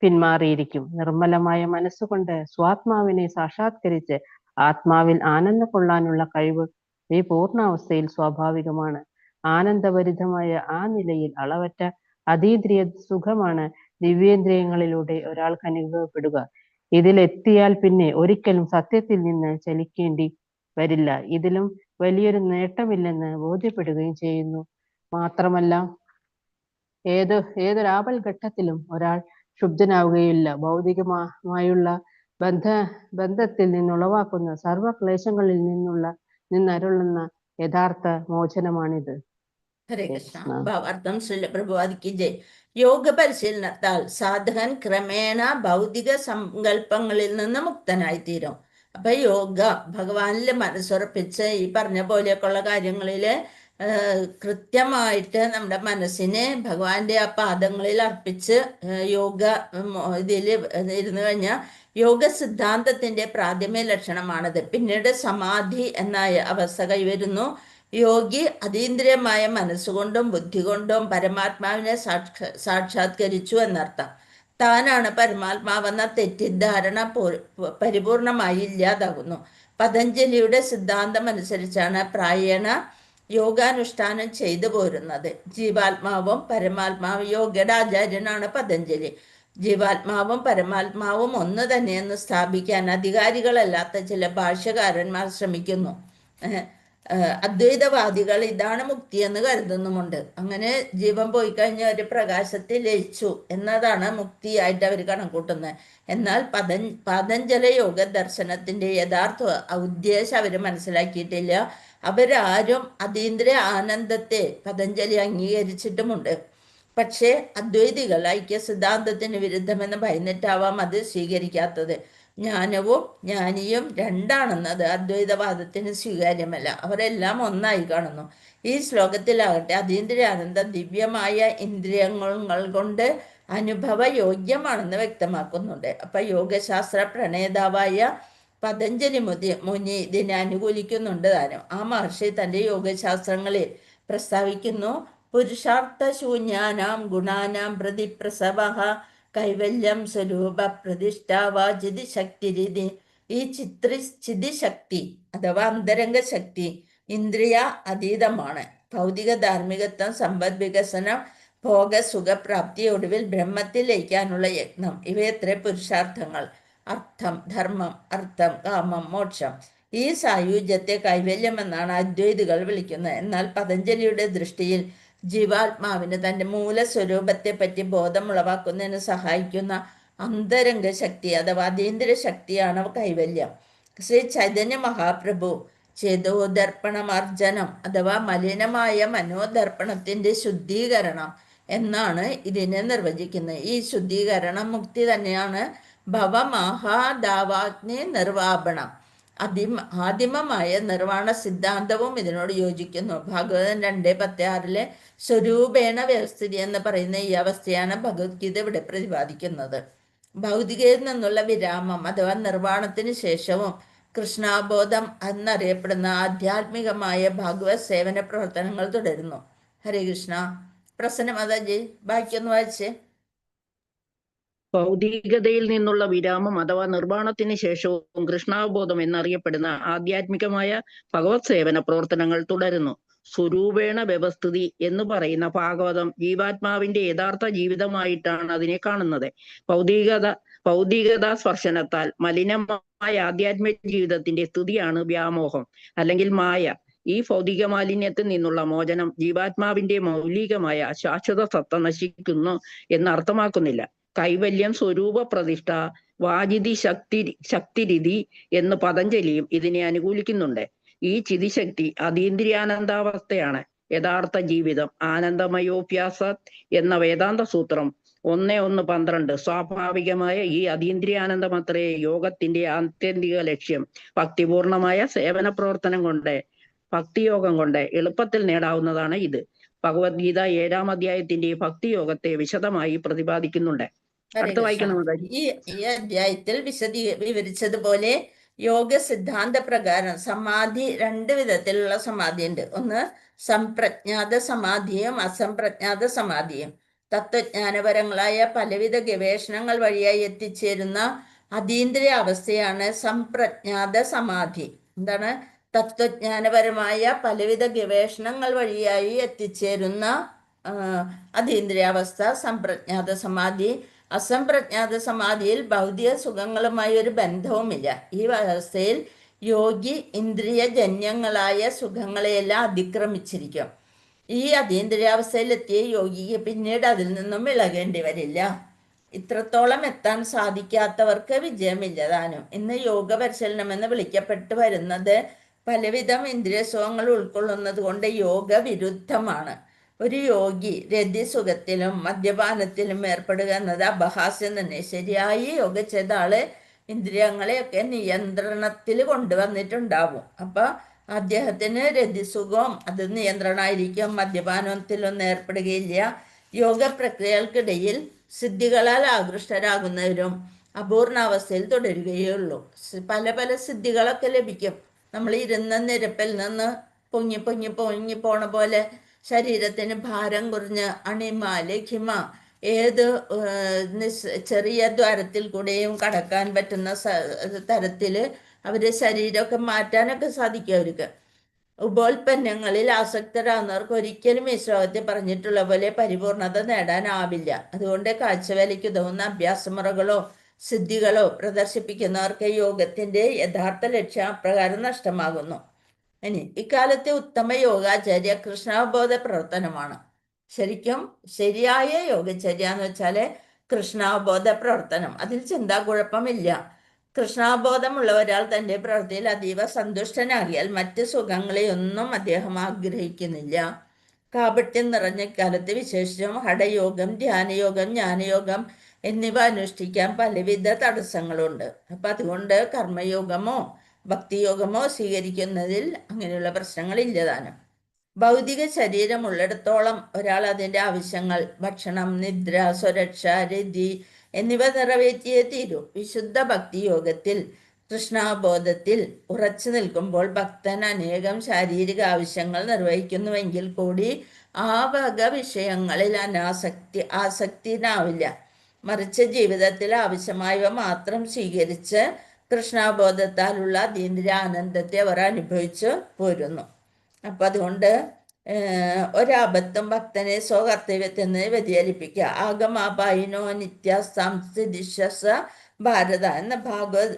പിന്മാറിയിരിക്കും. നിർമ്മലമായ മനസ്സുകൊണ്ട് സ്വാത്മാവിനെ സാക്ഷാത്കരിച്ച് ആത്മാവിൽ ആനന്ദം കൊള്ളാനുള്ള കഴിവ് ഈ പൂർണ്ണാവസ്ഥയിൽ സ്വാഭാവികമാണ്. ആനന്ദഭരിതമായ ആ നിലയിൽ അളവറ്റ അതീന്ദ്രിയ സുഖമാണ് ദിവ്യേന്ദ്രിയങ്ങളിലൂടെ ഒരാൾക്ക് അനുഭവപ്പെടുക. ഇതിലെത്തിയാൽ പിന്നെ ഒരിക്കലും സത്യത്തിൽ നിന്ന് ചലിക്കേണ്ടി വരില്ല. ഇതിലും വലിയൊരു നേട്ടമില്ലെന്ന് ബോധ്യപ്പെടുകയും ചെയ്യുന്നു. മാത്രമല്ല ഏതൊരാപൽ ഘട്ടത്തിലും ഒരാൾ ക്ഷുബ്ധനാവുകയില്ല. ഭൗതികമായുള്ള ബന്ധത്തിൽ നിന്നുളവാക്കുന്ന സർവക്ലേശങ്ങളിൽ നിന്നരുളുന്ന യഥാർത്ഥ മോചനമാണിത്. ഹരേ കൃഷ്ണ. ഭാവാർത്ഥം പ്രഭുവാദിക്ക് ജയ്. യോഗ പരിശീലനത്താൽ സാധകൻ ക്രമേണ ഭൗതിക സങ്കല്പങ്ങളിൽ നിന്ന് മുക്തനായിത്തീരും. അപ്പൊ യോഗ ഭഗവാനിൽ മനസ്സുറപ്പിച്ച് ഈ പറഞ്ഞ പോലെയൊക്കെയുള്ള കാര്യങ്ങളില് കൃത്യമായിട്ട് നമ്മുടെ മനസ്സിനെ ഭഗവാന്റെ ആ പാദങ്ങളിൽ അർപ്പിച്ച് യോഗ ഇതിൽ ഇരുന്ന് കഴിഞ്ഞാൽ യോഗ സിദ്ധാന്തത്തിന്റെ പ്രാഥമിക ലക്ഷണമാണത്. പിന്നീട് സമാധി എന്ന അവസ്ഥ കൈവരുന്നു. യോഗി അതീന്ദ്രിയമായ മനസ്സുകൊണ്ടും ബുദ്ധി കൊണ്ടും പരമാത്മാവിനെ സാക്ഷാത്കരിച്ചു എന്നർത്ഥം. താനാണ് പരമാത്മാവെന്ന തെറ്റിദ്ധാരണ പരിപൂർണമായി ഇല്ലാതാകുന്നു. പതഞ്ജലിയുടെ സിദ്ധാന്തം അനുസരിച്ചാണ് പ്രായേണ യോഗാനുഷ്ഠാനം ചെയ്തു പോരുന്നത്. ജീവാത്മാവും പരമാത്മാവും, യോഗയുടെ ആചാര്യനാണ് പതഞ്ജലി. ജീവാത്മാവും പരമാത്മാവും ഒന്ന് തന്നെയെന്ന് സ്ഥാപിക്കാൻ അധികാരികളല്ലാത്ത ചില ഭാഷ്യകാരന്മാർ ശ്രമിക്കുന്നു. അദ്വൈതവാദികൾ ഇതാണ് മുക്തി എന്ന് കരുതുന്നുമുണ്ട്. അങ്ങനെ ജീവൻ പോയി കഴിഞ്ഞ ഒരു പ്രകാശത്തിൽ ലയിച്ചു എന്നതാണ് മുക്തിയായിട്ട് അവർ കണക്കൂട്ടുന്നത്. എന്നാൽ പതഞ്ജല യോഗ ദർശനത്തിന്റെ യഥാർത്ഥ ഉദ്ദേശം അവർ മനസ്സിലാക്കിയിട്ടില്ല. അവരാരും അതീന്ദ്രിയ ആനന്ദത്തെ പതഞ്ജലി അംഗീകരിച്ചിട്ടുമുണ്ട്. പക്ഷേ അദ്വൈതികൾ ഐക്യ സിദ്ധാന്തത്തിന് വിരുദ്ധമെന്ന് ഭയന്നിട്ടാവാം അത് സ്വീകരിക്കാത്തത്. ജ്ഞാനവും ജ്ഞാനിയും രണ്ടാണെന്നത് അദ്വൈതവാദത്തിന് സ്വീകാര്യമല്ല. അവരെല്ലാം ഒന്നായി കാണുന്നു. ഈ ശ്ലോകത്തിലാകട്ടെ അതീന്ദ്രിയ ആനന്ദം ദിവ്യമായ ഇന്ദ്രിയങ്ങൾ കൊണ്ട് അനുഭവ യോഗ്യമാണെന്ന് വ്യക്തമാക്കുന്നുണ്ട്. അപ്പൊ യോഗശാസ്ത്ര പ്രണേതാവായ പതഞ്ജലി മുനി ഇതിനെ അനുകൂലിക്കുന്നുണ്ട് താനും. ആ മഹർഷി തൻ്റെ യോഗശാസ്ത്രങ്ങളിൽ പ്രസ്താവിക്കുന്നു: പുരുഷാർത്ഥ ശൂന്യാനാം ഗുണാനാം പ്രതിപ്രസവഃ കൈവല്യം സ്വരൂപ പ്രതിഷ്ഠാവാചിതി ശക്തിരിതി. ഈ ചിതിശക്തി അഥവാ അന്തരംഗ ശക്തി ഇന്ദ്രിയ അതീതമാണ്. ഭൗതിക ധാർമ്മികത്വം, സമ്പദ് വികസനം, ഭോഗസുഖപ്രാപ്തി, ഒടുവിൽ ബ്രഹ്മത്തിൽ ലയിക്കാനുള്ള യത്നം, ഇവയത്ര പുരുഷാർത്ഥങ്ങൾ. അർത്ഥം, ധർമ്മം, അർത്ഥം, കാമം, മോക്ഷം. ഈ സായുജ്യത്തെ കൈവല്യം എന്നാണ് അദ്വൈതികൾ വിളിക്കുന്നത്. എന്നാൽ പതഞ്ജലിയുടെ ദൃഷ്ടിയിൽ ജീവാത്മാവിന് തൻ്റെ മൂലസ്വരൂപത്തെ പറ്റി ബോധമുളവാക്കുന്നതിന് സഹായിക്കുന്ന അന്തരംഗ ശക്തി അഥവാ അതീന്ദ്രിയ ശക്തിയാണ് കൈവല്യം. ശ്രീ ചൈതന്യ മഹാപ്രഭു ചേതോദർപ്പണമാർജനം അഥവാ മലിനമായ മനോദർപ്പണത്തിന്റെ ശുദ്ധീകരണം എന്നാണ് ഇതിനെ നിർവചിക്കുന്നത്. ഈ ശുദ്ധീകരണം മുക്തി തന്നെയാണ്. ഭവമഹാദാവാഗ്നി നിർവാപണം, ആദിമമായ നിർവാണ സിദ്ധാന്തവും ഇതിനോട് യോജിക്കുന്നു. ഭാഗവതം 2:16 സ്വരൂപേണ വ്യവസ്ഥിതി എന്ന് പറയുന്ന ഈ അവസ്ഥയാണ് ഭഗവത്ഗീത ഇവിടെ പ്രതിപാദിക്കുന്നത്. ഭൗതികയിൽ നിന്നുള്ള വിരാമം അഥവാ നിർവാണത്തിന് ശേഷവും കൃഷ്ണാബോധം എന്നറിയപ്പെടുന്ന ആധ്യാത്മികമായ ഭാഗവത് സേവന പ്രവർത്തനങ്ങൾ തുടരുന്നു. ഹരേ കൃഷ്ണ. പ്രസന്ന മാതാജി ബാക്കിയൊന്ന് വായിച്ചേ. ഭൗതികതയിൽ നിന്നുള്ള വിരാമം അഥവാ നിർവ്വാണത്തിന് ശേഷവും കൃഷ്ണാബോധം എന്നറിയപ്പെടുന്ന ആധ്യാത്മികമായ ഭഗവത് സേവന പ്രവർത്തനങ്ങൾ തുടരുന്നു. സ്വരൂപേണ വ്യവസ്ഥിതി എന്ന് പറയുന്ന ഭാഗവതം ജീവാത്മാവിന്റെ യഥാർത്ഥ ജീവിതമായിട്ടാണ് അതിനെ കാണുന്നത്. ഭൗതികതാ സ്പർശനത്താൽ മലിനമായ ആധ്യാത്മിക ജീവിതത്തിന്റെ സ്ഥിതിയാണ് വ്യാമോഹം അല്ലെങ്കിൽ മായ. ഈ ഭൗതിക മാലിന്യത്തിൽ നിന്നുള്ള മോചനം ജീവാത്മാവിന്റെ മൗലികമായ ശാശ്വത സത്ത നശിക്കുന്നു എന്ന് അർത്ഥമാക്കുന്നില്ല. കൈവല്യം, സ്വരൂപ പ്രതിഷ്ഠ, വാജിതി ശക്തിരിതി എന്ന് പതഞ്ജലിയും ഇതിനെ അനുകൂലിക്കുന്നുണ്ട്. ഈ ചിതിശക്തി അതീന്ദ്രിയാനന്ദാവസ്ഥയാണ് യഥാർത്ഥ ജീവിതം. ആനന്ദമയോപ്യാസ എന്ന വേദാന്ത സൂത്രം 1:1-12 സ്വാഭാവികമായ ഈ അതീന്ദ്രിയാനന്ദമത്രേ യോഗത്തിന്റെ ആത്യന്തിക ലക്ഷ്യം. ഭക്തിപൂർണമായ സേവന പ്രവർത്തനം കൊണ്ട്, ഭക്തിയോഗം കൊണ്ട് എളുപ്പത്തിൽ നേടാവുന്നതാണ് ഇത്. ഭഗവത്ഗീത 7-ാം അധ്യായത്തിന്റെ ഭക്തിയോഗത്തെ വിശദമായി പ്രതിപാദിക്കുന്നുണ്ട്. ഹരേ അടുത്ത കൃഷ്ണ. വായിക്കണം മാതാജി. ഈ അധ്യായത്തിൽ വിവരിച്ചതുപോലെ യോഗ സിദ്ധാന്ത പ്രകാരം സമാധി 2 വിധത്തിലുള്ള സമാധി ഉണ്ട്. ഒന്ന് സംപ്രജ്ഞാത സമാധിയും അസംപ്രജ്ഞാത സമാധിയും. തത്വജ്ഞാനപരങ്ങളായ പലവിധ ഗവേഷണങ്ങൾ വഴിയായി എത്തിച്ചേരുന്ന അതീന്ദ്രിയ അവസ്ഥയാണ് സംപ്രജ്ഞാത സമാധി. എന്താണ്? തത്വജ്ഞാനപരമായ പലവിധ ഗവേഷണങ്ങൾ വഴിയായി എത്തിച്ചേരുന്ന അതീന്ദ്രിയാവസ്ഥ സംപ്രജ്ഞാത സമാധി. അസംപ്രജ്ഞാത സമാധിയിൽ ഭൗതിക സുഖങ്ങളുമായി ഒരു ബന്ധവുമില്ല. ഈ അവസ്ഥയിൽ യോഗി ഇന്ദ്രിയജന്യങ്ങളായ സുഖങ്ങളെയെല്ലാം അതിക്രമിച്ചിരിക്കും. ഈ അതീന്ദ്രിയാവസ്ഥയിലെത്തിയ യോഗിക്ക് പിന്നീട് അതിൽ നിന്നും ഇളകേണ്ടി വരില്ല. ഇത്രത്തോളം എത്താൻ സാധിക്കാത്തവർക്ക് വിജയമില്ല താനും. ഇന്ന് യോഗ പരിശീലനം എന്ന് വിളിക്കപ്പെട്ടു വരുന്നത് പലവിധം ഇന്ദ്രിയ സുഖങ്ങൾ ഉൾക്കൊള്ളുന്നത് കൊണ്ട് യോഗ വിരുദ്ധമാണ്. ഒരു യോഗി രതിസുഖത്തിലും മദ്യപാനത്തിലും ഏർപ്പെടുക എന്നത് അപഹാസ്യം തന്നെ. ശരിയായി യോഗ ചെയ്ത ആള് ഇന്ദ്രിയങ്ങളെയൊക്കെ നിയന്ത്രണത്തിൽ കൊണ്ടുവന്നിട്ടുണ്ടാവും. അപ്പൊ അദ്ദേഹത്തിന് രതിസുഖവും അത് നിയന്ത്രണമായിരിക്കും. മദ്യപാനത്തിലൊന്നും ഏർപ്പെടുകയില്ല. യോഗ പ്രക്രിയകൾക്കിടയിൽ സിദ്ധികളാൽ ആകൃഷ്ടരാകുന്നവരും അപൂർണാവസ്ഥയിൽ തുടരുകയുള്ളൂ. പല പല സിദ്ധികളൊക്കെ ലഭിക്കും. നമ്മൾ ഇരുന്ന നിരപ്പിൽ നിന്ന് പൊങ്ങി പൊങ്ങി പൊങ്ങി പോണ പോലെ ശരീരത്തിന് ഭാരം കുറഞ്ഞ് അണിമ ലഘിമ ഏത് ചെറിയ ദ്വാരത്തിൽ കൂടെയും കടക്കാൻ പറ്റുന്ന തരത്തിൽ അവരുടെ ശരീരമൊക്കെ മാറ്റാനൊക്കെ സാധിക്കും അവർക്ക്. ഉപോൽപ്പന്നങ്ങളിൽ ആസക്തരാകുന്നവർക്ക് ഒരിക്കലും ഈ ശ്ലോകത്തിൽ പറഞ്ഞിട്ടുള്ള പോലെ പരിപൂർണത നേടാനാവില്ല. അതുകൊണ്ട് കാഴ്ചവേലയ്ക്ക് ഉതകുന്ന അഭ്യാസമുറകളോ സിദ്ധികളോ പ്രദർശിപ്പിക്കുന്നവർക്ക് യോഗത്തിന്റെ യഥാർത്ഥ ലക്ഷ്യം അപ്രകാരം നഷ്ടമാകുന്നു. ഇനി ഇക്കാലത്തെ ഉത്തമ യോഗാചര്യ കൃഷ്ണാവബോധ പ്രവർത്തനമാണ്. ശരിക്കും ശരിയായ യോഗചര്യ എന്ന് വെച്ചാല് കൃഷ്ണാവബോധ പ്രവർത്തനം. അതിൽ ചിന്താകുഴപ്പമില്ല. കൃഷ്ണാവബോധമുള്ള ഒരാൾ തന്റെ പ്രവൃത്തിയിൽ അതീവ സന്തുഷ്ടനാകിയാൽ മറ്റ് സുഖങ്ങളെയൊന്നും അദ്ദേഹം ആഗ്രഹിക്കുന്നില്ല. കാപട്യം നിറഞ്ഞ കാലത്ത് വിശേഷിച്ചും ഹഠയോഗം, ധ്യാനയോഗം, ജ്ഞാനയോഗം എന്നിവ അനുഷ്ഠിക്കാൻ പലവിധ തടസ്സങ്ങളുണ്ട്. അപ്പൊ അതുകൊണ്ട് കർമ്മയോഗമോ ഭക്തിയോഗമോ സ്വീകരിക്കുന്നതിൽ അങ്ങനെയുള്ള പ്രശ്നങ്ങളില്ല താനും. ഭൗതിക ശരീരമുള്ളിടത്തോളം ഒരാൾ അതിൻ്റെ ആവശ്യങ്ങൾ ഭക്ഷണം, നിദ്ര, സുരക്ഷ, രതി എന്നിവ നിറവേറ്റിയേ തീരൂ. വിശുദ്ധ ഭക്തിയോഗത്തിൽ കൃഷ്ണാബോധത്തിൽ ഉറച്ചു നിൽക്കുമ്പോൾ ഭക്തൻ അനേകം ശാരീരിക ആവശ്യങ്ങൾ നിർവഹിക്കുന്നുവെങ്കിൽ കൂടി ആ വക വിഷയങ്ങളിൽ ആസക്തിനാവില്ല. മറിച്ച് ജീവിതത്തിൽ ആവശ്യമായവ മാത്രം സ്വീകരിച്ച് കൃഷ്ണാബോധത്താലുള്ള അതീന്ദ്രിയ ആനന്ദത്തെ അവർ അനുഭവിച്ച് പോരുന്നു. അപ്പം അതുകൊണ്ട് ഒരബദ്ധം ഭക്തനെ സ്വകർത്തവ്യത്തിൽ നിന്ന് വ്യതിചലിപ്പിക്കുക. ആഗമാപായിനോ നിത്യസംസ്ഥിതിശ്വസ ഭാരത എന്ന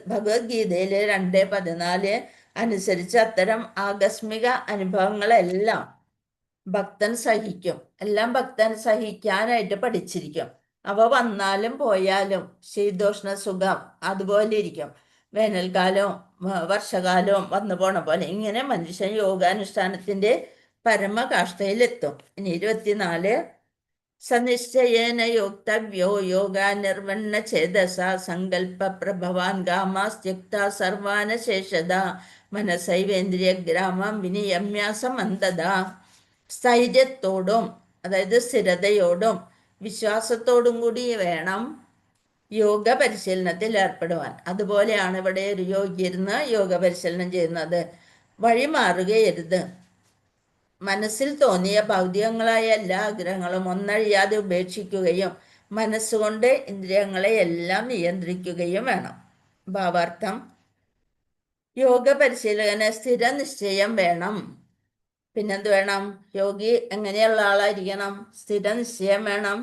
ഭഗവത്ഗീതയിലെ 2:14 അനുസരിച്ച് അത്തരം ആകസ്മിക അനുഭവങ്ങളെല്ലാം ഭക്തൻ സഹിക്കും. എല്ലാം ഭക്തൻ സഹിക്കാനായിട്ട് പഠിച്ചിരിക്കും. അവ വന്നാലും പോയാലും ശീതോഷ്ണ സുഖം അതുപോലെ ഇരിക്കും. വേനൽക്കാലവും വർഷകാലവും വന്നു പോണ പോലെ ഇങ്ങനെ മനുഷ്യൻ യോഗാനുഷ്ഠാനത്തിന്റെ പരമകാഷ്ഠയിലെത്തും. ഇനി 24 സനിശ്ചയേന യോക്തവ്യോ യോഗാനിർവണ്ണ ചേതസ സങ്കല്പ പ്രഭവാൻ ഗാമാസ്ത്യക്ത സർവാനശേഷത മനസൈവേന്ദ്രിയ ഗ്രാമം വിനിയമ്യാസമന്തത. സ്ഥൈര്യത്തോടും അതായത് സ്ഥിരതയോടും വിശ്വാസത്തോടും കൂടി വേണം യോഗ പരിശീലനത്തിൽ ഏർപ്പെടുവാൻ. അതുപോലെയാണ് ഇവിടെ ഒരു യോഗി ഇരുന്ന് യോഗ പരിശീലനം ചെയ്യുന്നത്. വഴിമാറുകയരുത്. മനസ്സിൽ തോന്നിയ ഭൗതികങ്ങളായ എല്ലാ ആഗ്രഹങ്ങളും ഒന്നഴിയാതെ ഉപേക്ഷിക്കുകയും മനസ്സുകൊണ്ട് ഇന്ദ്രിയങ്ങളെ എല്ലാം നിയന്ത്രിക്കുകയും വേണം. ഭാവാർത്ഥം: യോഗ പരിശീലകന് സ്ഥിര നിശ്ചയം വേണം. പിന്നെന്ത് വേണം? യോഗി എങ്ങനെയുള്ള ആളായിരിക്കണം? സ്ഥിര നിശ്ചയം വേണം.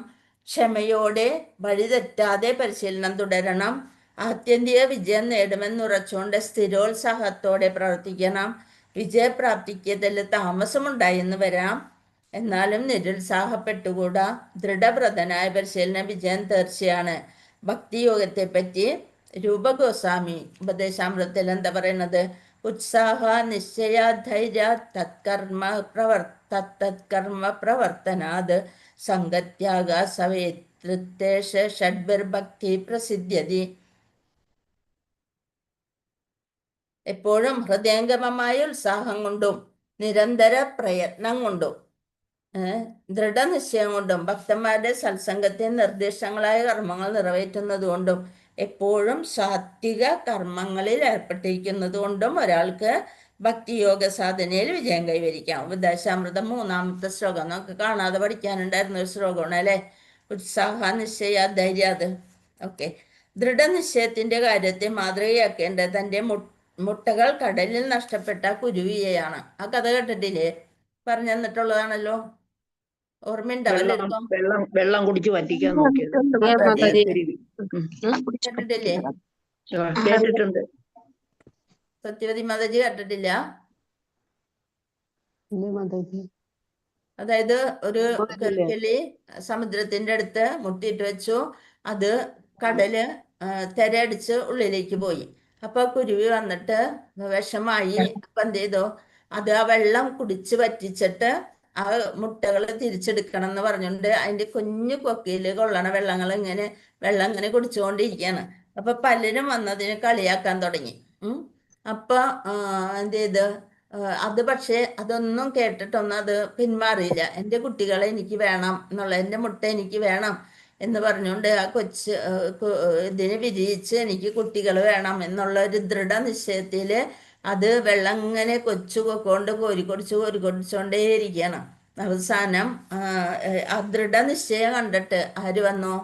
ക്ഷമയോടെ വഴിതെറ്റാതെ പരിശീലനം തുടരണം. ആത്യന്തിക വിജയം നേടുമെന്നുറച്ചുകൊണ്ട് സ്ഥിരോത്സാഹത്തോടെ പ്രവർത്തിക്കണം. വിജയപ്രാപ്തിക്കതിൽ താമസമുണ്ടായെന്ന് വരാം, എന്നാലും നിരുത്സാഹപ്പെട്ടുകൂടാ. ദൃഢവ്രതനായ പരിശീലന വിജയം തീർച്ചയാണ്. ഭക്തിയോഗത്തെ പറ്റി രൂപഗോസ്വാമി ഉപദേശാമൃതത്തിൽ എന്താ പറയുന്നത്? ഉത്സാഹ നിശ്ചയ ധൈര്യ തത്കർമ്മ പ്രവർത്തനാത് സംഗത്യാഗ സവേതൃത്തേഷ ഷഡ്ഭിർഭക്തി പ്രസിദ്ധ്യതി. എപ്പോഴും ഹൃദയംഗമമായ ഉത്സാഹം കൊണ്ടും നിരന്തര പ്രയത്നം കൊണ്ടും ദൃഢനിശ്ചയം കൊണ്ടും ഭക്തന്മാരുടെ സത്സംഗത്തെ നിർദ്ദിഷ്ടങ്ങളായ കർമ്മങ്ങൾ നിറവേറ്റുന്നത് കൊണ്ടും എപ്പോഴും സാത്വിക കർമ്മങ്ങളിൽ ഏർപ്പെട്ടിരിക്കുന്നത് കൊണ്ടും ഒരാൾക്ക് ഭക്തിയോഗ സാധനയിൽ വിജയം കൈവരിക്കാം. ഉപദേശാമൃതം 3-ാമത്തെ ശ്ലോകം നമുക്ക് കാണാതെ പഠിക്കാനുണ്ടായിരുന്ന ഒരു ശ്ലോകമാണ് അല്ലെ. ഉത്സാഹ നിശ്ചയ ധൈര്യാത്. ഓക്കെ. ദൃഢനിശ്ചയത്തിന്റെ കാര്യത്തെ മാതൃകയാക്കേണ്ടത് തന്റെ മുട്ടകൾ കടലിൽ നഷ്ടപ്പെട്ട കുരുവിയെയാണ്. ആ കഥ കേട്ടിട്ടില്ലേ? പറഞ്ഞു തന്നിട്ടുള്ളതാണല്ലോ. ഓർമ്മയുണ്ടാവല്ലോ. വെള്ളം കുടിച്ച് വറ്റിക്കാൻ നോക്കിയത് കേട്ടിട്ടില്ലേ? കേട്ടിട്ടുണ്ട്. സത്യവതി മാതാജി കേട്ടിട്ടില്ല? അതായത് ഒരു കൽക്കലി സമുദ്രത്തിന്റെ അടുത്ത് മുട്ടിയിട്ട് വെച്ചു. അത് കടല് തിരയടിച്ച് ഉള്ളിലേക്ക് പോയി. അപ്പൊ കുരുവി വന്നിട്ട് വിഷമായി. അപ്പൊ എന്ത് ചെയ്തു? അത് ആ വെള്ളം കുടിച്ച് വറ്റിച്ചിട്ട് ആ മുട്ടകൾ തിരിച്ചെടുക്കണം എന്ന് പറഞ്ഞുകൊണ്ട് അതിന്റെ കുഞ്ഞു കൊക്കയില് കൊള്ളണ വെള്ളം ഇങ്ങനെ കുടിച്ചുകൊണ്ടിരിക്കുകയാണ്. അപ്പൊ പലരും വന്നതിന് കളിയാക്കാൻ തുടങ്ങി. അപ്പൊ എന്ത് ചെയ്ത് അത് പക്ഷെ അതൊന്നും കേട്ടിട്ടൊന്നും അത് പിന്മാറിയില്ല. എൻ്റെ കുട്ടികളെ എനിക്ക് വേണം എന്നുള്ള, എൻ്റെ മുട്ട എനിക്ക് വേണം എന്ന് പറഞ്ഞുകൊണ്ട് ആ ഇതിന് വിജയിച്ച് എനിക്ക് കുട്ടികൾ വേണം എന്നുള്ള ഒരു ദൃഢനിശ്ചയത്തില് അത് വെള്ളം ഇങ്ങനെ കോരിക്കൊടിച്ചുകൊണ്ടേയിരിക്കുകയാണ്. അവസാനം ആ ദൃഢനിശ്ചയം കണ്ടിട്ട് ആര് വന്നു?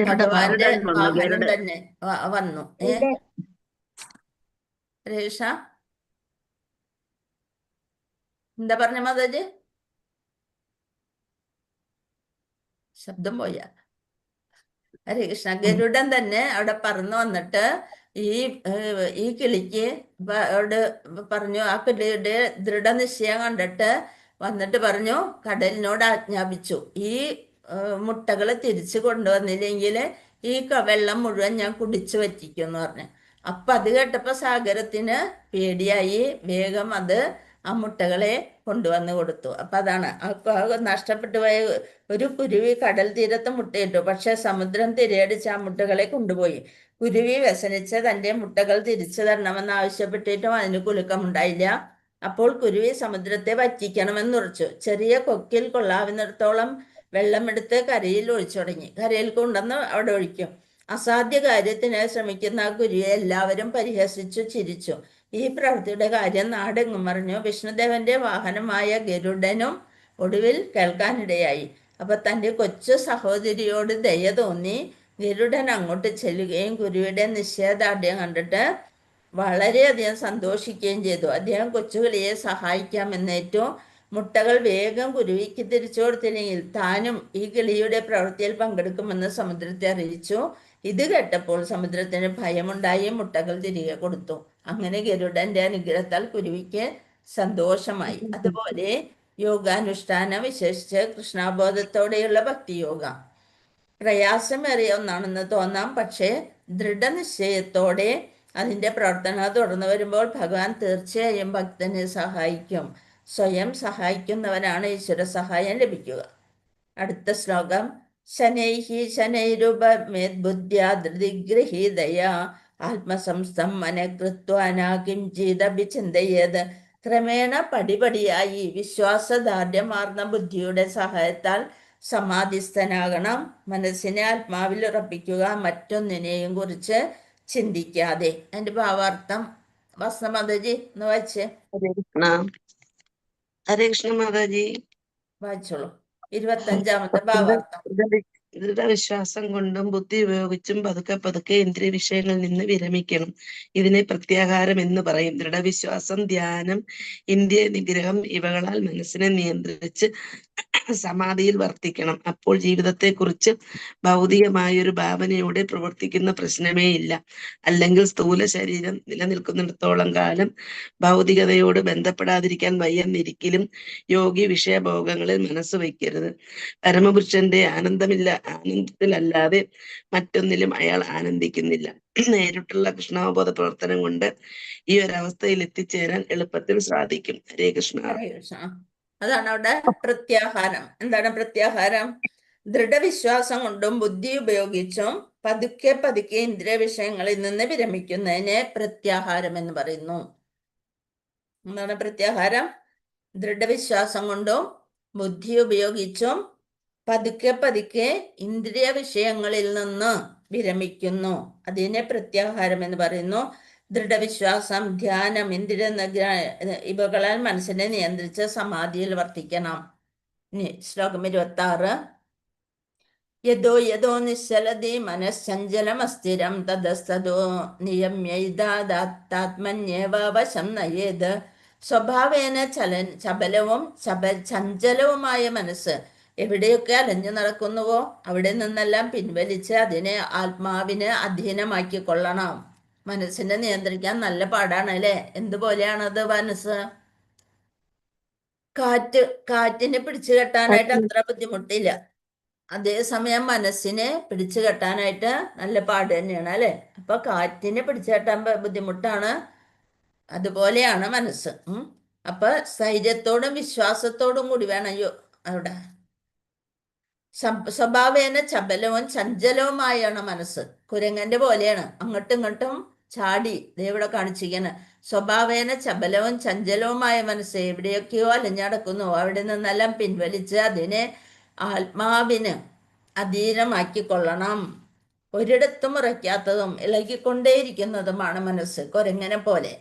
ഭഗവാന്റെ വാഹനം തന്നെ വന്നു. രേഷ എന്താ പറഞ്ഞ മാതാജി? ശബ്ദം പോയ. ഹരേ കൃഷ്ണ. ഗരുഡൻ തന്നെ അവിടെ പറന്നു വന്നിട്ട് ഈ കിളിക്ക് പറഞ്ഞു, ആ കിളിയുടെ ദൃഢനിശ്ചയം കണ്ടിട്ട് വന്നിട്ട് പറഞ്ഞു, കടലിനോട് ആജ്ഞാപിച്ചു, ഈ മുട്ടകൾ തിരിച്ചു കൊണ്ടുവന്നില്ലെങ്കിൽ ഈ വെള്ളം മുഴുവൻ ഞാൻ കുടിച്ചു വറ്റിക്കും എന്ന് പറഞ്ഞു. അപ്പൊ അത് കേട്ടപ്പോ സാഗരത്തിന് പേടിയായി. വേഗം അത് ആ മുട്ടകളെ കൊണ്ടുവന്ന് കൊടുത്തു. അപ്പൊ അതാണ് നഷ്ടപ്പെട്ടു പോയ ഒരു കുരുവി കടൽ തീരത്ത് മുട്ടയിട്ടു. പക്ഷെ സമുദ്രം തിരയടിച്ച് ആ മുട്ടകളെ കൊണ്ടുപോയി. കുരുവി വ്യസനിച്ച് തന്റെ മുട്ടകൾ തിരിച്ചു തരണമെന്ന് ആവശ്യപ്പെട്ടിട്ടും അതിന് കുലുക്കമുണ്ടായില്ല. അപ്പോൾ കുരുവി സമുദ്രത്തെ വറ്റിക്കണമെന്നുറച്ചു. ചെറിയ കൊക്കിൽ കൊള്ളാവുന്നിടത്തോളം വെള്ളമെടുത്ത് കരയിൽ ഒഴിച്ചു തുടങ്ങി. കരയിൽ കൊണ്ടുവന്ന് അവിടെ ഒഴിക്കും. അസാധ്യ കാര്യത്തിന് ശ്രമിക്കുന്ന ആ കുരുവിയെ എല്ലാവരും പരിഹസിച്ചു ചിരിച്ചു. ഈ പ്രവൃത്തിയുടെ കാര്യം നാടെങ്ങും അറിഞ്ഞു. വിഷ്ണുദേവന്റെ വാഹനമായ ഗരുഡനും ഒടുവിൽ കേൾക്കാനിടയായി. അപ്പൊ തന്റെ കൊച്ചു സഹോദരിയോട് ദയ തോന്നി ഗരുഡൻ അങ്ങോട്ട് ചെല്ലുകയും കുരുവിയുടെ നിശ്ചയദാർഢ്യം കണ്ടിട്ട് വളരെയധികം സന്തോഷിക്കുകയും ചെയ്തു. അദ്ദേഹം കൊച്ചുകിളിയെ സഹായിക്കാമെന്നേറ്റു. മുട്ടകൾ വേഗം കുരുവിക്ക് തിരിച്ചു കൊടുത്തില്ലെങ്കിൽ താനും ഈ കിളിയുടെ പ്രവൃത്തിയിൽ പങ്കെടുക്കുമെന്ന് സമുദ്രത്തെ അറിയിച്ചു. ഇത് കേട്ടപ്പോൾ സമുദ്രത്തിന് ഭയമുണ്ടായി. മുട്ടകൾ തിരികെ കൊടുത്തു. അങ്ങനെ ഗരുഡന്റെ അനുഗ്രഹത്താൽ കുരുവിക്ക് സന്തോഷമായി. അതുപോലെ യോഗാനുഷ്ഠാനം, വിശേഷിച്ച് കൃഷ്ണാബോധത്തോടെയുള്ള ഭക്തിയോഗ പ്രയാസമേറിയ ഒന്നാണെന്ന് തോന്നാം. പക്ഷേ ദൃഢനിശ്ചയത്തോടെ അതിന്റെ പ്രവർത്തനം തുടർന്ന് വരുമ്പോൾ ഭഗവാൻ തീർച്ചയായും ഭക്തനെ സഹായിക്കും. സ്വയം സഹായിക്കുന്നവനാണ് ഈശ്വര സഹായം ലഭിക്കുക. അടുത്ത ശ്ലോകം. ശനൈഹി ശനൈരുപമേദ്ബുദ്ധ്യാ ധൃതിഗൃഹീതയാ ആത്മസംസ്ഥം മനഃകൃത്വാനാ കിഞ്ചിദപി ചിന്തയേത്. ക്രമേണ പടിപടിയായി വിശ്വാസദാർഢ്യമാർന്ന ബുദ്ധിയുടെ സഹായത്താൽ സമാധിസ്ഥനാകണം. മനസ്സിനെ ആത്മാവിൽ ഉറപ്പിക്കുക, മറ്റൊന്നിനെയും കുറിച്ച് ചിന്തിക്കാതെ. അതിന്റെ ഭാവാർത്ഥം വസ്ത്രമാതാജി എന്ന് വായിച്ചേ. ഹരേ കൃഷ്ണ മാതാജി. വായിച്ചോളൂ. 25-ാമത്തെ ഭാവാർത്ഥം. ദൃഢവിശ്വാസം കൊണ്ടും ബുദ്ധി ഉപയോഗിച്ചും പതുക്കെ പതുക്കെ ഇന്ദ്രിയ വിഷയങ്ങളിൽ നിന്ന് വിരമിക്കണം. ഇതിനെ പ്രത്യാഹാരം എന്ന് പറയും. ദൃഢവിശ്വാസം, ധ്യാനം, ഇന്ദ്രിയ നിഗ്രഹം ഇവകളാൽ മനസ്സിനെ നിയന്ത്രിച്ച് സമാധിയിൽ വർത്തിക്കണം. അപ്പോൾ ജീവിതത്തെക്കുറിച്ച് ഭൗതികമായൊരു ഭാവനയോടെ പ്രവർത്തിക്കുന്ന പ്രശ്നമേ ഇല്ല. അല്ലെങ്കിൽ സ്ഥൂല ശരീരം നിലനിൽക്കുന്നിടത്തോളം കാലം ഭൗതികതയോട് ബന്ധപ്പെടാതിരിക്കാൻ വയ്യെന്നിരിക്കലും യോഗി വിഷയഭോഗങ്ങളിൽ മനസ്സ് വയ്ക്കരുത്. പരമപുരുഷന്റെ ആനന്ദത്തിലല്ലാതെ മറ്റൊന്നിലും അയാൾ ആനന്ദിക്കുന്നില്ല. നേരിട്ടുള്ള കൃഷ്ണാവബോധ പ്രവർത്തനം കൊണ്ട് ഈ ഒരവസ്ഥയിൽ എത്തിച്ചേരാൻ എളുപ്പത്തിൽ സാധിക്കും. ഹരേ കൃഷ്ണ. ഹരേ കൃഷ്ണ. അതാണ് അവിടെ പ്രത്യാഹാരം. എന്താണ് പ്രത്യാഹാരം? ദൃഢവിശ്വാസം കൊണ്ടും ബുദ്ധി ഉപയോഗിച്ചും പതുക്കെ പതുക്കെ ഇന്ദ്രിയ വിഷയങ്ങളിൽ നിന്ന് വിരമിക്കുന്നതിനെ പ്രത്യാഹാരം എന്ന് പറയുന്നു. എന്താണ് പ്രത്യാഹാരം? ദൃഢവിശ്വാസം കൊണ്ടും ബുദ്ധി ഉപയോഗിച്ചും പതുക്കെ പതുക്കെ ഇന്ദ്രിയ വിഷയങ്ങളിൽ നിന്ന് വിരമിക്കുന്നു. അതിനെ പ്രത്യാഹാരം എന്ന് പറയുന്നു. ദൃഢവിശ്വാസം, ധ്യാനം, ഇവകളാൽ മനസ്സിനെ നിയന്ത്രിച്ച് സമാധിയിൽ വർത്തിക്കണം. ശ്ലോകം 26. യദോ യദോ നിശ്ചലതി മനഃസഞ്ചലമസ്ഥിരം തതസ്തദോ നിയമ്യൈതാത്മന്യേവശം നയേത്. സ്വഭാവേന ചപലവും ചഞ്ചലവുമായ മനസ്സ് എവിടെയൊക്കെ അലഞ്ഞു നടക്കുന്നുവോ അവിടെ നിന്നെല്ലാം പിൻവലിച്ച് അതിനെ ആത്മാവിന് അധീനമാക്കിക്കൊള്ളണം. മനസ്സിനെ നിയന്ത്രിക്കാൻ നല്ല പാടാണ് അല്ലെ? എന്തുപോലെയാണത് മനസ്സ്? കാറ്റിനെ പിടിച്ചു കെട്ടാനായിട്ട് അത്ര ബുദ്ധിമുട്ടില്ല. അതേസമയം മനസ്സിനെ പിടിച്ചു കെട്ടാനായിട്ട് നല്ല പാട് തന്നെയാണ് അല്ലെ? അപ്പൊ കാറ്റിനെ പിടിച്ചു കെട്ടാൻ ബുദ്ധിമുട്ടാണ്. അതുപോലെയാണ് മനസ്സ്. അപ്പൊ സ്ഥൈര്യത്തോടും വിശ്വാസത്തോടും കൂടി വേണം അവിടെ. സ്വഭാവേന ചപലവും ചഞ്ചലവുമായാണ് മനസ്സ്. കുരങ്ങന്റെ പോലെയാണ്, അങ്ങോട്ടും ഇങ്ങോട്ടും ചാടി ഇവിടെ കാണിച്ചിരിക്കുന്നത്. സ്വഭാവേന ചപലവും ചഞ്ചലവുമായ മനസ്സ് എവിടെയൊക്കെയോ അലഞ്ഞടക്കുന്നു അവിടെ നിന്നെല്ലാം പിൻവലിച്ച് അതിനെ ആത്മാവിന് അധീനമാക്കിക്കൊള്ളണം. ഒരിടത്തും ഉറയ്ക്കാത്തതും ഇളകിക്കൊണ്ടേയിരിക്കുന്നതുമാണ് മനസ്സ്. കുരങ്ങനെ പോലെ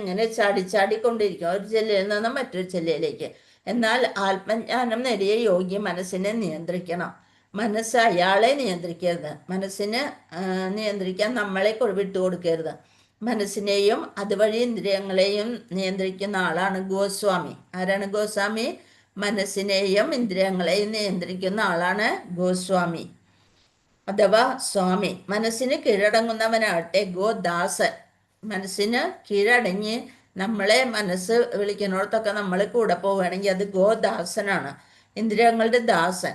ഇങ്ങനെ ചാടിക്കൊണ്ടിരിക്കും ഒരു ജില്ലയിൽ നിന്നും മറ്റൊരു ജില്ലയിലേക്ക്. എന്നാൽ ആത്മജ്ഞാനം നേടിയ യോഗി മനസ്സിനെ നിയന്ത്രിക്കണം. മനസ്സ് അയാളെ നിയന്ത്രിക്കരുത്. മനസ്സിന് നിയന്ത്രിക്കാൻ നമ്മളെ വിട്ടുകൊടുക്കരുത്. മനസ്സിനെയും അതുവഴി ഇന്ദ്രിയങ്ങളെയും നിയന്ത്രിക്കുന്ന ആളാണ് ഗോസ്വാമി. ആരാണ് ഗോസ്വാമി? മനസ്സിനെയും ഇന്ദ്രിയങ്ങളെയും നിയന്ത്രിക്കുന്ന ആളാണ് ഗോസ്വാമി അഥവാ സ്വാമി. മനസ്സിന് കീഴടങ്ങുന്നവനാകട്ടെ ഗോദാസൻ. മനസ്സിന് കീഴടങ്ങി നമ്മളെ മനസ്സ് വിളിക്കുന്നിടത്തൊക്കെ നമ്മൾ കൂടെ പോവുകയാണെങ്കിൽ അത് ഗോദാസനാണ്, ഇന്ദ്രിയങ്ങളുടെ ദാസൻ.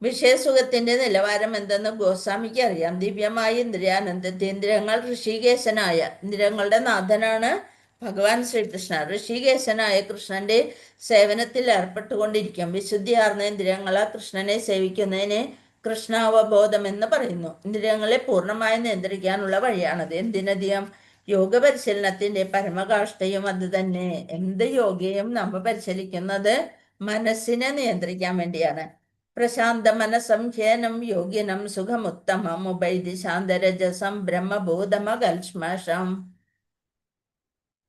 വിഷയസുഖത്തിന്റെ നിലവാരം എന്തെന്ന് ഗോസ്വാമിക്ക് അറിയാം. ദിവ്യമായ ഇന്ദ്രിയാനന്ദത്തെ ഇന്ദ്രിയങ്ങൾ ഋഷികേശനായ ഇന്ദ്രിയങ്ങളുടെ നാഥനാണ് ഭഗവാൻ ശ്രീകൃഷ്ണ. ഋഷികേശനായ കൃഷ്ണന്റെ സേവനത്തിൽ ഏർപ്പെട്ടുകൊണ്ടിരിക്കും. വിശുദ്ധിയാർന്ന ഇന്ദ്രിയങ്ങളെ കൃഷ്ണനെ സേവിക്കുന്നതിന് കൃഷ്ണാവബോധം എന്ന് പറയുന്നു. ഇന്ദ്രിയങ്ങളെ പൂർണ്ണമായി നിയന്ത്രിക്കാനുള്ള വഴിയാണത്. എന്തിനധികം യോഗ പരിശീലനത്തിന്റെ പരമകാഷ്ഠയും അത് തന്നെ. എന്ത് യോഗയും നമ്മൾ പരിശീലിക്കുന്നത് മനസ്സിനെ നിയന്ത്രിക്കാൻ വേണ്ടിയാണ്. പ്രശാന്ത മനസംഖ്യേനം യോഗിനം സുഖമുത്തമം ഉപൈതി ശാന്തരജസം ബ്രഹ്മബോധമകൽഷ്മഷം.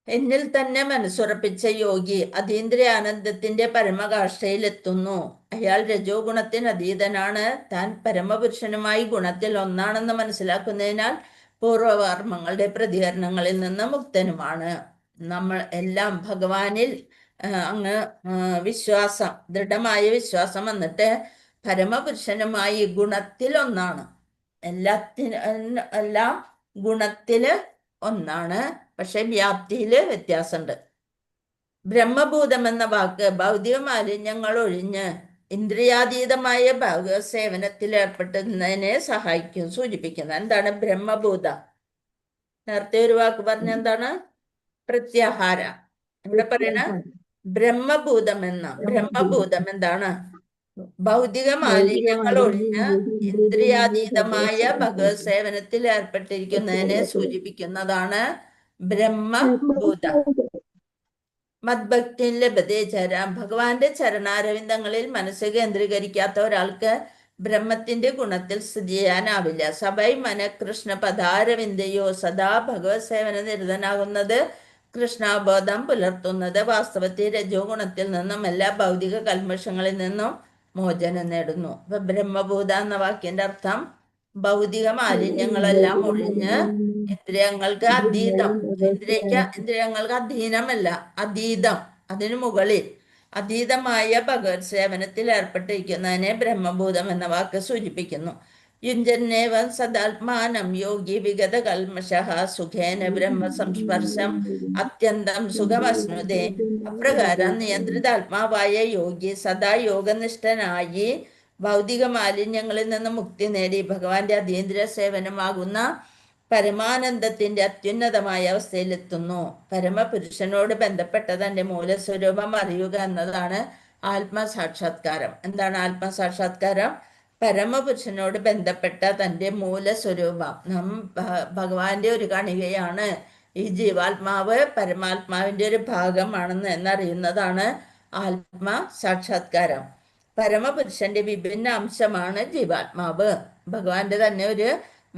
എന്നിൽ തന്നെ മനസ്സുറപ്പിച്ച യോഗി അതീന്ദ്രിയാനന്ദത്തിന്റെ പരമകാഷ്ഠയിലെത്തുന്നു. അയാൾ രജോ ഗുണത്തിന് അതീതനാണ്. താൻ പരമപുരുഷനുമായി ഗുണത്തിൽ ഒന്നാണെന്ന് മനസ്സിലാക്കുന്നതിനാൽ പൂർവകർമ്മങ്ങളുടെ പ്രതികരണങ്ങളിൽ നിന്ന് മുക്തനുമാണ്. നമ്മൾ എല്ലാം ഭഗവാനിൽ അങ്ങ് വിശ്വാസം, ദൃഢമായ വിശ്വാസം വന്നിട്ട് പരമപുരുഷനുമായി ഗുണത്തിൽ ഒന്നാണ്. എല്ലാം ഗുണത്തില് ഒന്നാണ്, പക്ഷെ വ്യാപ്തിയില് വ്യത്യാസമുണ്ട്. ബ്രഹ്മഭൂതം എന്ന വാക്ക് ഭൗതിക മാലിന്യങ്ങൾ ഒഴിഞ്ഞ് ഇന്ദ്രിയാതീതമായ ഭൗതിക സേവനത്തിൽ ഏർപ്പെടുന്നതിനെ സൂചിപ്പിക്കുന്നത്. എന്താണ് ബ്രഹ്മഭൂത? നേരത്തെ ഒരു വാക്ക് പറഞ്ഞ എന്താണ്? പ്രത്യാഹാര. ഇവിടെ പറയണ ബ്രഹ്മഭൂതം എന്താണ്? ഭൗതിക മാലിന്യങ്ങൾ ഒഴിഞ്ഞ് ഇന്ദ്രിയാതീതമായ ഭഗവത് സേവനത്തിൽ ഏർപ്പെട്ടിരിക്കുന്നതിനെ സൂചിപ്പിക്കുന്നതാണ് ബ്രഹ്മഭൂത. മദ്ഭക്തി ലഭതേ ചരം. ഭഗവാന്റെ ചരണാരവിന്ദങ്ങളിൽ മനസ്സ് കേന്ദ്രീകരിക്കാത്ത ഒരാൾക്ക് ബ്രഹ്മത്തിന്റെ ഗുണത്തിൽ സ്ഥിതി ചെയ്യാനാവില്ല. സഭൈ മനഃകൃഷ്ണ പദാരവിന്ദയോ. സദാ ഭഗവത് സേവന നിരതനാകുന്നത്, കൃഷ്ണാബോധം പുലർത്തുന്നത് വാസ്തവത്തിൽ രജോ ഗുണത്തിൽ നിന്നും എല്ലാ ഭൗതിക കൽമഷങ്ങളിൽ നിന്നും മോചനം നേടുന്നു. അപ്പൊ ബ്രഹ്മഭൂത എന്ന വാക്കിന്റെ അർത്ഥം ഭൗതിക മാലിന്യങ്ങളെല്ലാം ഒഴിഞ്ഞ് ഇന്ദ്രിയങ്ങൾക്ക് അതീതം. ഇന്ദ്രിയങ്ങൾക്ക് അധീനമല്ല, അതീതം, അതിനു മുകളിൽ അതീതമായ ഭഗവത് സേവനത്തിൽ ഏർപ്പെട്ടിരിക്കുന്നതിനെ ബ്രഹ്മഭൂതം എന്ന വാക്ക് സൂചിപ്പിക്കുന്നു. യുഞ്ജന്നേവം സദാത്മാനം യോഗി വിഗത കൽമഷഃ സുഖേന ബ്രഹ്മ സംസ്പർശം അത്യന്തം സുഖമശ്നുതേ. അപ്രകാരം നിയന്ത്രിതാത്മാവായ യോഗി സദാ യോഗനിഷ്ഠനായി ഭൗതിക മാലിന്യങ്ങളിൽ നിന്ന് മുക്തി നേടി ഭഗവാന്റെ അതീന്ദ്രിയ സേവനമാകുന്ന പരമാനന്ദത്തിന്റെ അത്യുന്നതമായ അവസ്ഥയിലെത്തുന്നു. പരമപുരുഷനോട് ബന്ധപ്പെട്ട തന്റെ മൂലസ്വരൂപം അറിയുക എന്നതാണ് ആത്മസാക്ഷാത്കാരം. എന്താണ് ആത്മസാക്ഷാത്കാരം? പരമപുരുഷനോട് ബന്ധപ്പെട്ട തന്റെ മൂലസ്വരൂപം. ഭഗവാന്റെ ഒരു കണികയാണ് ഈ ജീവാത്മാവ്, പരമാത്മാവിന്റെ ഒരു ഭാഗമാണെന്ന് എന്നറിയുന്നതാണ് ആത്മസാക്ഷാത്കാരം. പരമപുരുഷന്റെ വിഭിന്ന അംശമാണ് ജീവാത്മാവ്. ഭഗവാന്റെ തന്നെ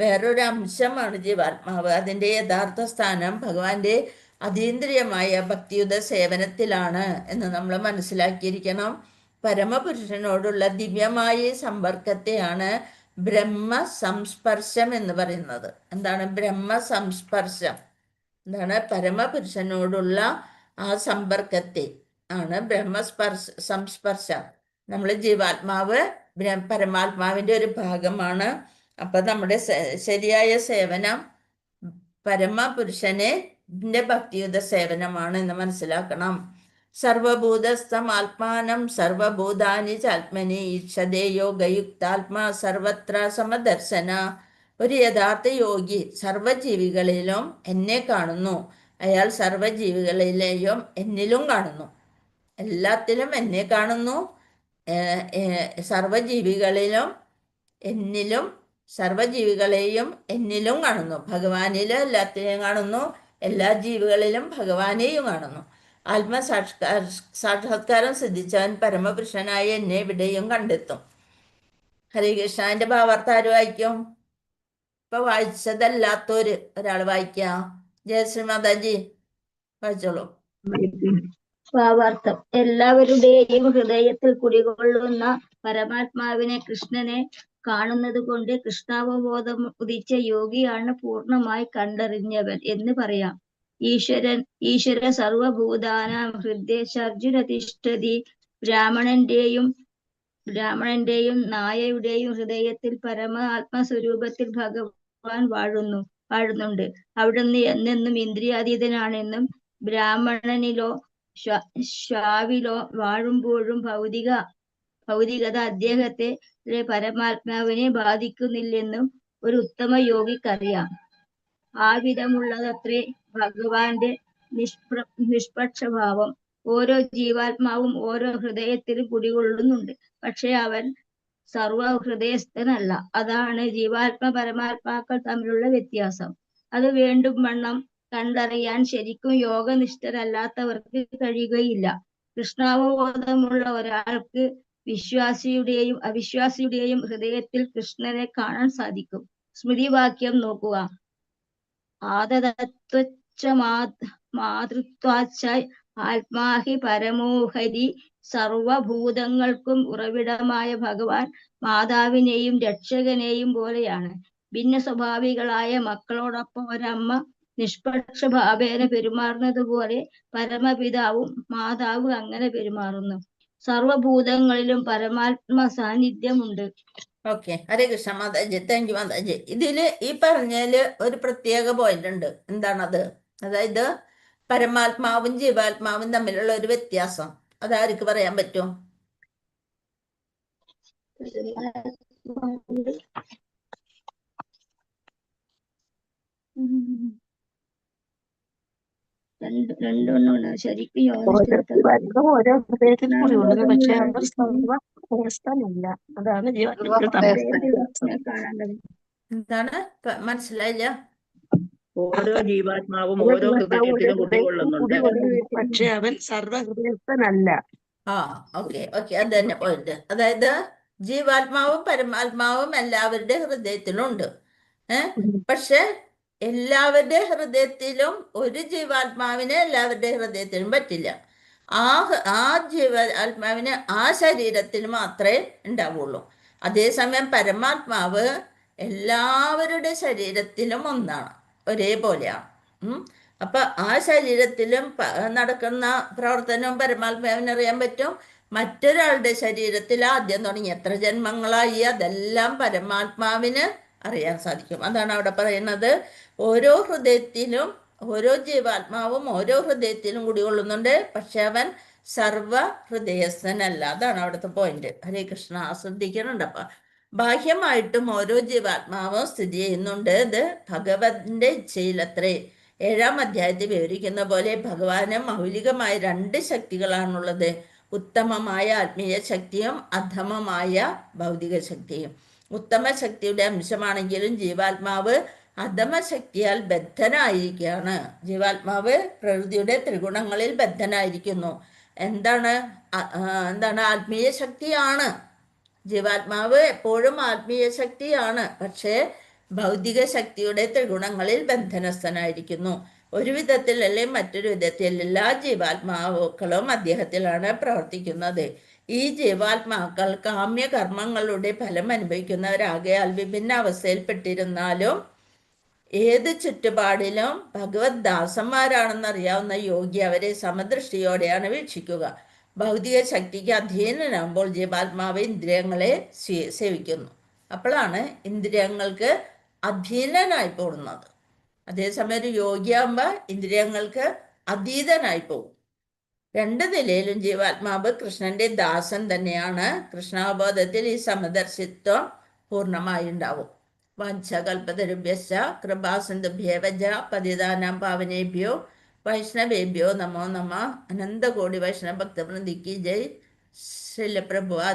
വേറൊരു അംശമാണ് ജീവാത്മാവ്. അതിൻ്റെ യഥാർത്ഥ സ്ഥാനം ഭഗവാന്റെ അതീന്ദ്രിയമായ ഭക്തിയുത സേവനത്തിലാണ് എന്ന് നമ്മൾ മനസ്സിലാക്കിയിരിക്കണം. പരമപുരുഷനോടുള്ള ദിവ്യമായ സമ്പർക്കത്തെയാണ് ബ്രഹ്മ സംസ്പർശം എന്ന് പറയുന്നത്. എന്താണ് ബ്രഹ്മ സംസ്പർശം? എന്താണ്? പരമപുരുഷനോടുള്ള ആ സമ്പർക്കത്തെ ആണ് സംസ്പർശം. നമ്മൾ ജീവാത്മാവ് പരമാത്മാവിന്റെ ഒരു ഭാഗമാണ്. അപ്പൊ നമ്മുടെ ശരിയായ സേവനം പരമപുരുഷനെ ഭക്തിയുത സേവനമാണ് എന്ന് മനസ്സിലാക്കണം. സർവഭൂതസ്ഥം ആത്മാനം സർവഭൂതാനി ചാത്മനി ഈക്ഷതേ യോഗയുക്താത്മാ സർവത്ര സമദർശന. ഒരു യഥാർത്ഥ യോഗി സർവജീവികളിലും എന്നെ കാണുന്നു. അയാൾ സർവജീവികളിലെയും എന്നിലും കാണുന്നു. എല്ലാത്തിലും എന്നെ കാണുന്നു. സർവജീവികളിലും എന്നിലും, സർവജീവികളെയും എന്നിലും കാണുന്നു. ഭഗവാനിലും എല്ലാത്തിനെയും കാണുന്നു. എല്ലാ ജീവികളിലും ഭഗവാനെയും കാണുന്നു. സാക്ഷാത്കാരം സിദ്ധിച്ചവൻ പരമപുരുഷനായ എന്നെ ഇവിടെയും കണ്ടെത്തും. ഹരികൃഷ്ണന്റെ ഭാവാർത്ഥം ആര് വായിക്കും? ഇപ്പൊ വായിച്ചതല്ലാത്തൊരു ഒരാൾ വായിക്കാം. ജയശ്രീ മാതാജി വായിച്ചോളൂ. ഭാവാർത്ഥം. എല്ലാവരുടെയും ഹൃദയത്തിൽ കുടികൊള്ളുന്ന പരമാത്മാവിനെ, കൃഷ്ണനെ കാണുന്നത് കൊണ്ട് കൃഷ്ണാവബോധം ഉദിച്ച യോഗിയാണ് പൂർണ്ണമായി കണ്ടറിഞ്ഞവൻ എന്ന് പറയാം. ഈശ്വര സർവഭൂതാനാം ഹൃദയർജുന തിഷ്ഠതി. ബ്രാഹ്മണന്റെയും നായയുടെയും ഹൃദയത്തിൽ പരമ ആത്മസ്വരൂപത്തിൽ ഭഗവാൻ വാഴുന്നുണ്ട്. അവിടുന്ന് എന്നെന്നും ഇന്ദ്രിയാതീതനാണെന്നും ബ്രാഹ്മണനിലോ ശ്വാവിലോ വാഴുമ്പോഴും ഭൗതികത അദ്ദേഹത്തെ പരമാത്മാവിനെ ബാധിക്കുന്നില്ലെന്നും ഒരു ഉത്തമ യോഗിക്കറിയാം. ആ വിധമുള്ളതത്രേ ഭഗവാന്റെ നിഷ്പക്ഷഭാവം. ഓരോ ജീവാത്മാവും ഓരോ ഹൃദയത്തിലും കുടികൊള്ളുന്നുണ്ട്. പക്ഷെ അവൻ സർവഹൃദയസ്ഥനല്ല. അതാണ് പരമാത്മാക്കൾ തമ്മിലുള്ള വ്യത്യാസം. അത് വേണ്ടും വണ്ണം കണ്ടറിയാൻ ശരിക്കും യോഗനിഷ്ഠരല്ലാത്തവർക്ക് കഴിയുകയില്ല. കൃഷ്ണാവബോധമുള്ള ഒരാൾക്ക് വിശ്വാസിയുടെയും അവിശ്വാസിയുടെയും ഹൃദയത്തിൽ കൃഷ്ണനെ കാണാൻ സാധിക്കും. സ്മൃതിവാക്യം നോക്കുക. ആദതത്വച്ച മാതൃത്വാച്ച ആത്മാഹി പരമോഹരി. സർവഭൂതങ്ങൾക്കും ഉറവിടമായ ഭഗവാൻ മാതാവിനെയും രക്ഷകനെയും പോലെയാണ്. ഭിന്ന സ്വഭാവികളായ മക്കളോടൊപ്പം ഒരമ്മ നിഷ്പക്ഷഭാവേന പെരുമാറുന്നത് പോലെ പരമപിതാവും മാതാവും അങ്ങനെ പെരുമാറുന്നു. സർവഭൂതങ്ങളിലും പരമാത്മ സാന്നിധ്യമുണ്ട്. ഓക്കെ, ഹരേ കൃഷ്ണ മാതാജി. താങ്ക് യു മാതാജി. ഇതില് ഈ പറഞ്ഞതില് ഒരു പ്രത്യേക പോയിന്റ് ഉണ്ട്. എന്താണത്? അതായത് പരമാത്മാവും ജീവാത്മാവും തമ്മിലുള്ള ഒരു വ്യത്യാസം. അതാർക്ക് പറയാൻ പറ്റും? രണ്ടെണ്ണമാണ് ശരിക്കും ഓരോ ഹൃദയത്തിൽ കൂടി ഉള്ളത്. പക്ഷെ അവർ സർവ്വസ്ഥനല്ല. അതാണ് എന്താണ് മനസ്സിലായില്ല? ഓരോ ജീവാത്മാവും ഓരോ ഹൃദയത്തിലും കുടികൊള്ളുന്നുണ്ട്. പക്ഷെ അവൻ സർവഹൃദയസ്ഥനല്ല. ഓക്കെ, അത് തന്നെ പോയിന്റ്. അതായത് ജീവാത്മാവും പരമാത്മാവും എല്ലാവരുടെ ഹൃദയത്തിലുണ്ട്. പക്ഷെ എല്ലാവരുടെ ഹൃദയത്തിലും ഒരു ജീവാത്മാവിനെ എല്ലാവരുടെ ഹൃദയത്തിലും പറ്റില്ല. ആ ജീവാത്മാവിന് ആ ശരീരത്തിൽ മാത്രമേ ഉണ്ടാവുള്ളൂ. അതേസമയം പരമാത്മാവ് എല്ലാവരുടെ ശരീരത്തിലും ഒന്നാണ്, ഒരേപോലെയാണ്. അപ്പൊ ആ ശരീരത്തിലും നടക്കുന്ന പ്രവർത്തനവും പരമാത്മാവിനറിയാൻ പറ്റും. മറ്റൊരാളുടെ ശരീരത്തിൽ ആദ്യം തുടങ്ങി എത്ര ജന്മങ്ങളായി അതെല്ലാം പരമാത്മാവിന് അറിയാൻ സാധിക്കും. അതാണ് അവിടെ പറയുന്നത്. ഓരോ ഹൃദയത്തിലും ഓരോ ജീവാത്മാവും ഓരോ ഹൃദയത്തിലും കുടികൊള്ളുന്നുണ്ട്, പക്ഷെ അവൻ സർവ ഹൃദയസ്ഥനല്ല. അതാണ് അവിടുത്തെ പോയിന്റ്. ഹരേ കൃഷ്ണ. ശ്രദ്ധിക്കുന്നുണ്ട്. അപ്പൊ ബാഹ്യമായിട്ടും ഓരോ ജീവാത്മാവും സ്ഥിതി ചെയ്യുന്നുണ്ട്. ഇത് ഭഗവന്റെ ഇച്ഛയിലത്രേ. 7-ാം അധ്യായത്തിൽ വിവരിക്കുന്ന പോലെ ഭഗവാന് മൗലികമായ 2 ശക്തികളാണുള്ളത്. ഉത്തമമായ ആത്മീയ ശക്തിയും അധമമായ ഭൗതിക ശക്തിയും. ഉത്തമ ശക്തിയുടെ അംശമാണെങ്കിലും ജീവാത്മാവ് അധമശക്തിയാൽ ബദ്ധനായിരിക്കുകയാണ്. ജീവാത്മാവ് പ്രകൃതിയുടെ ത്രിഗുണങ്ങളിൽ ബദ്ധനായിരിക്കുന്നു. എന്താണ് ആത്മീയ ശക്തിയാണ്. ജീവാത്മാവ് എപ്പോഴും ആത്മീയ ശക്തിയാണ്, പക്ഷേ ഭൗതിക ശക്തിയുടെ ത്രിഗുണങ്ങളിൽ ബന്ധനസ്ഥനായിരിക്കുന്നു. ഒരു വിധത്തിൽ അല്ലെങ്കിൽ മറ്റൊരു വിധത്തിൽ എല്ലാ ജീവാത്മാക്കളും അദ്ദേഹത്തിലാണ് പ്രവർത്തിക്കുന്നത്. ഈ ജീവാത്മാക്കൾ കാമ്യകർമ്മങ്ങളുടെ ഫലം അനുഭവിക്കുന്നവരാകയാൽ വിഭിന്ന അവസ്ഥയിൽപ്പെട്ടിരുന്നാലും ഏത് ചുറ്റുപാടിലും ഭഗവത് ദാസന്മാരാണെന്നറിയാവുന്ന യോഗി അവരെ സമദൃഷ്ടിയോടെയാണ് വീക്ഷിക്കുക. ഭൗതിക ശക്തിക്ക് അധീനനാകുമ്പോൾ ജീവാത്മാവ് ഇന്ദ്രിയങ്ങളെ സേവിക്കുന്നു. അപ്പോഴാണ് ഇന്ദ്രിയങ്ങൾക്ക് അധീനനായി പോകുന്നത്. അതേസമയം ഒരു യോഗിയാകുമ്പോൾ ഇന്ദ്രിയങ്ങൾക്ക് അതീതനായി പോകും. 2 നിലയിലും ജീവാത്മാവ് കൃഷ്ണന്റെ ദാസൻ തന്നെയാണ്. കൃഷ്ണാവബോധത്തിൽ ഈ സമദർശിത്വം പൂർണ്ണമായി ഉണ്ടാവും. വാഞ്ചകൽപതരുഭ്യശ്ച കൃപാസിന്ധുഭ്യേവ പതിതാനാം പാവനേഭ്യോ വൈഷ്ണവേഭ്യോ നമോ നമ. അനന്തകോടി വൈഷ്ണവ ഭക്തവൃന്ദിക്ക് ജയ്. ശ്രീല പ്രഭു.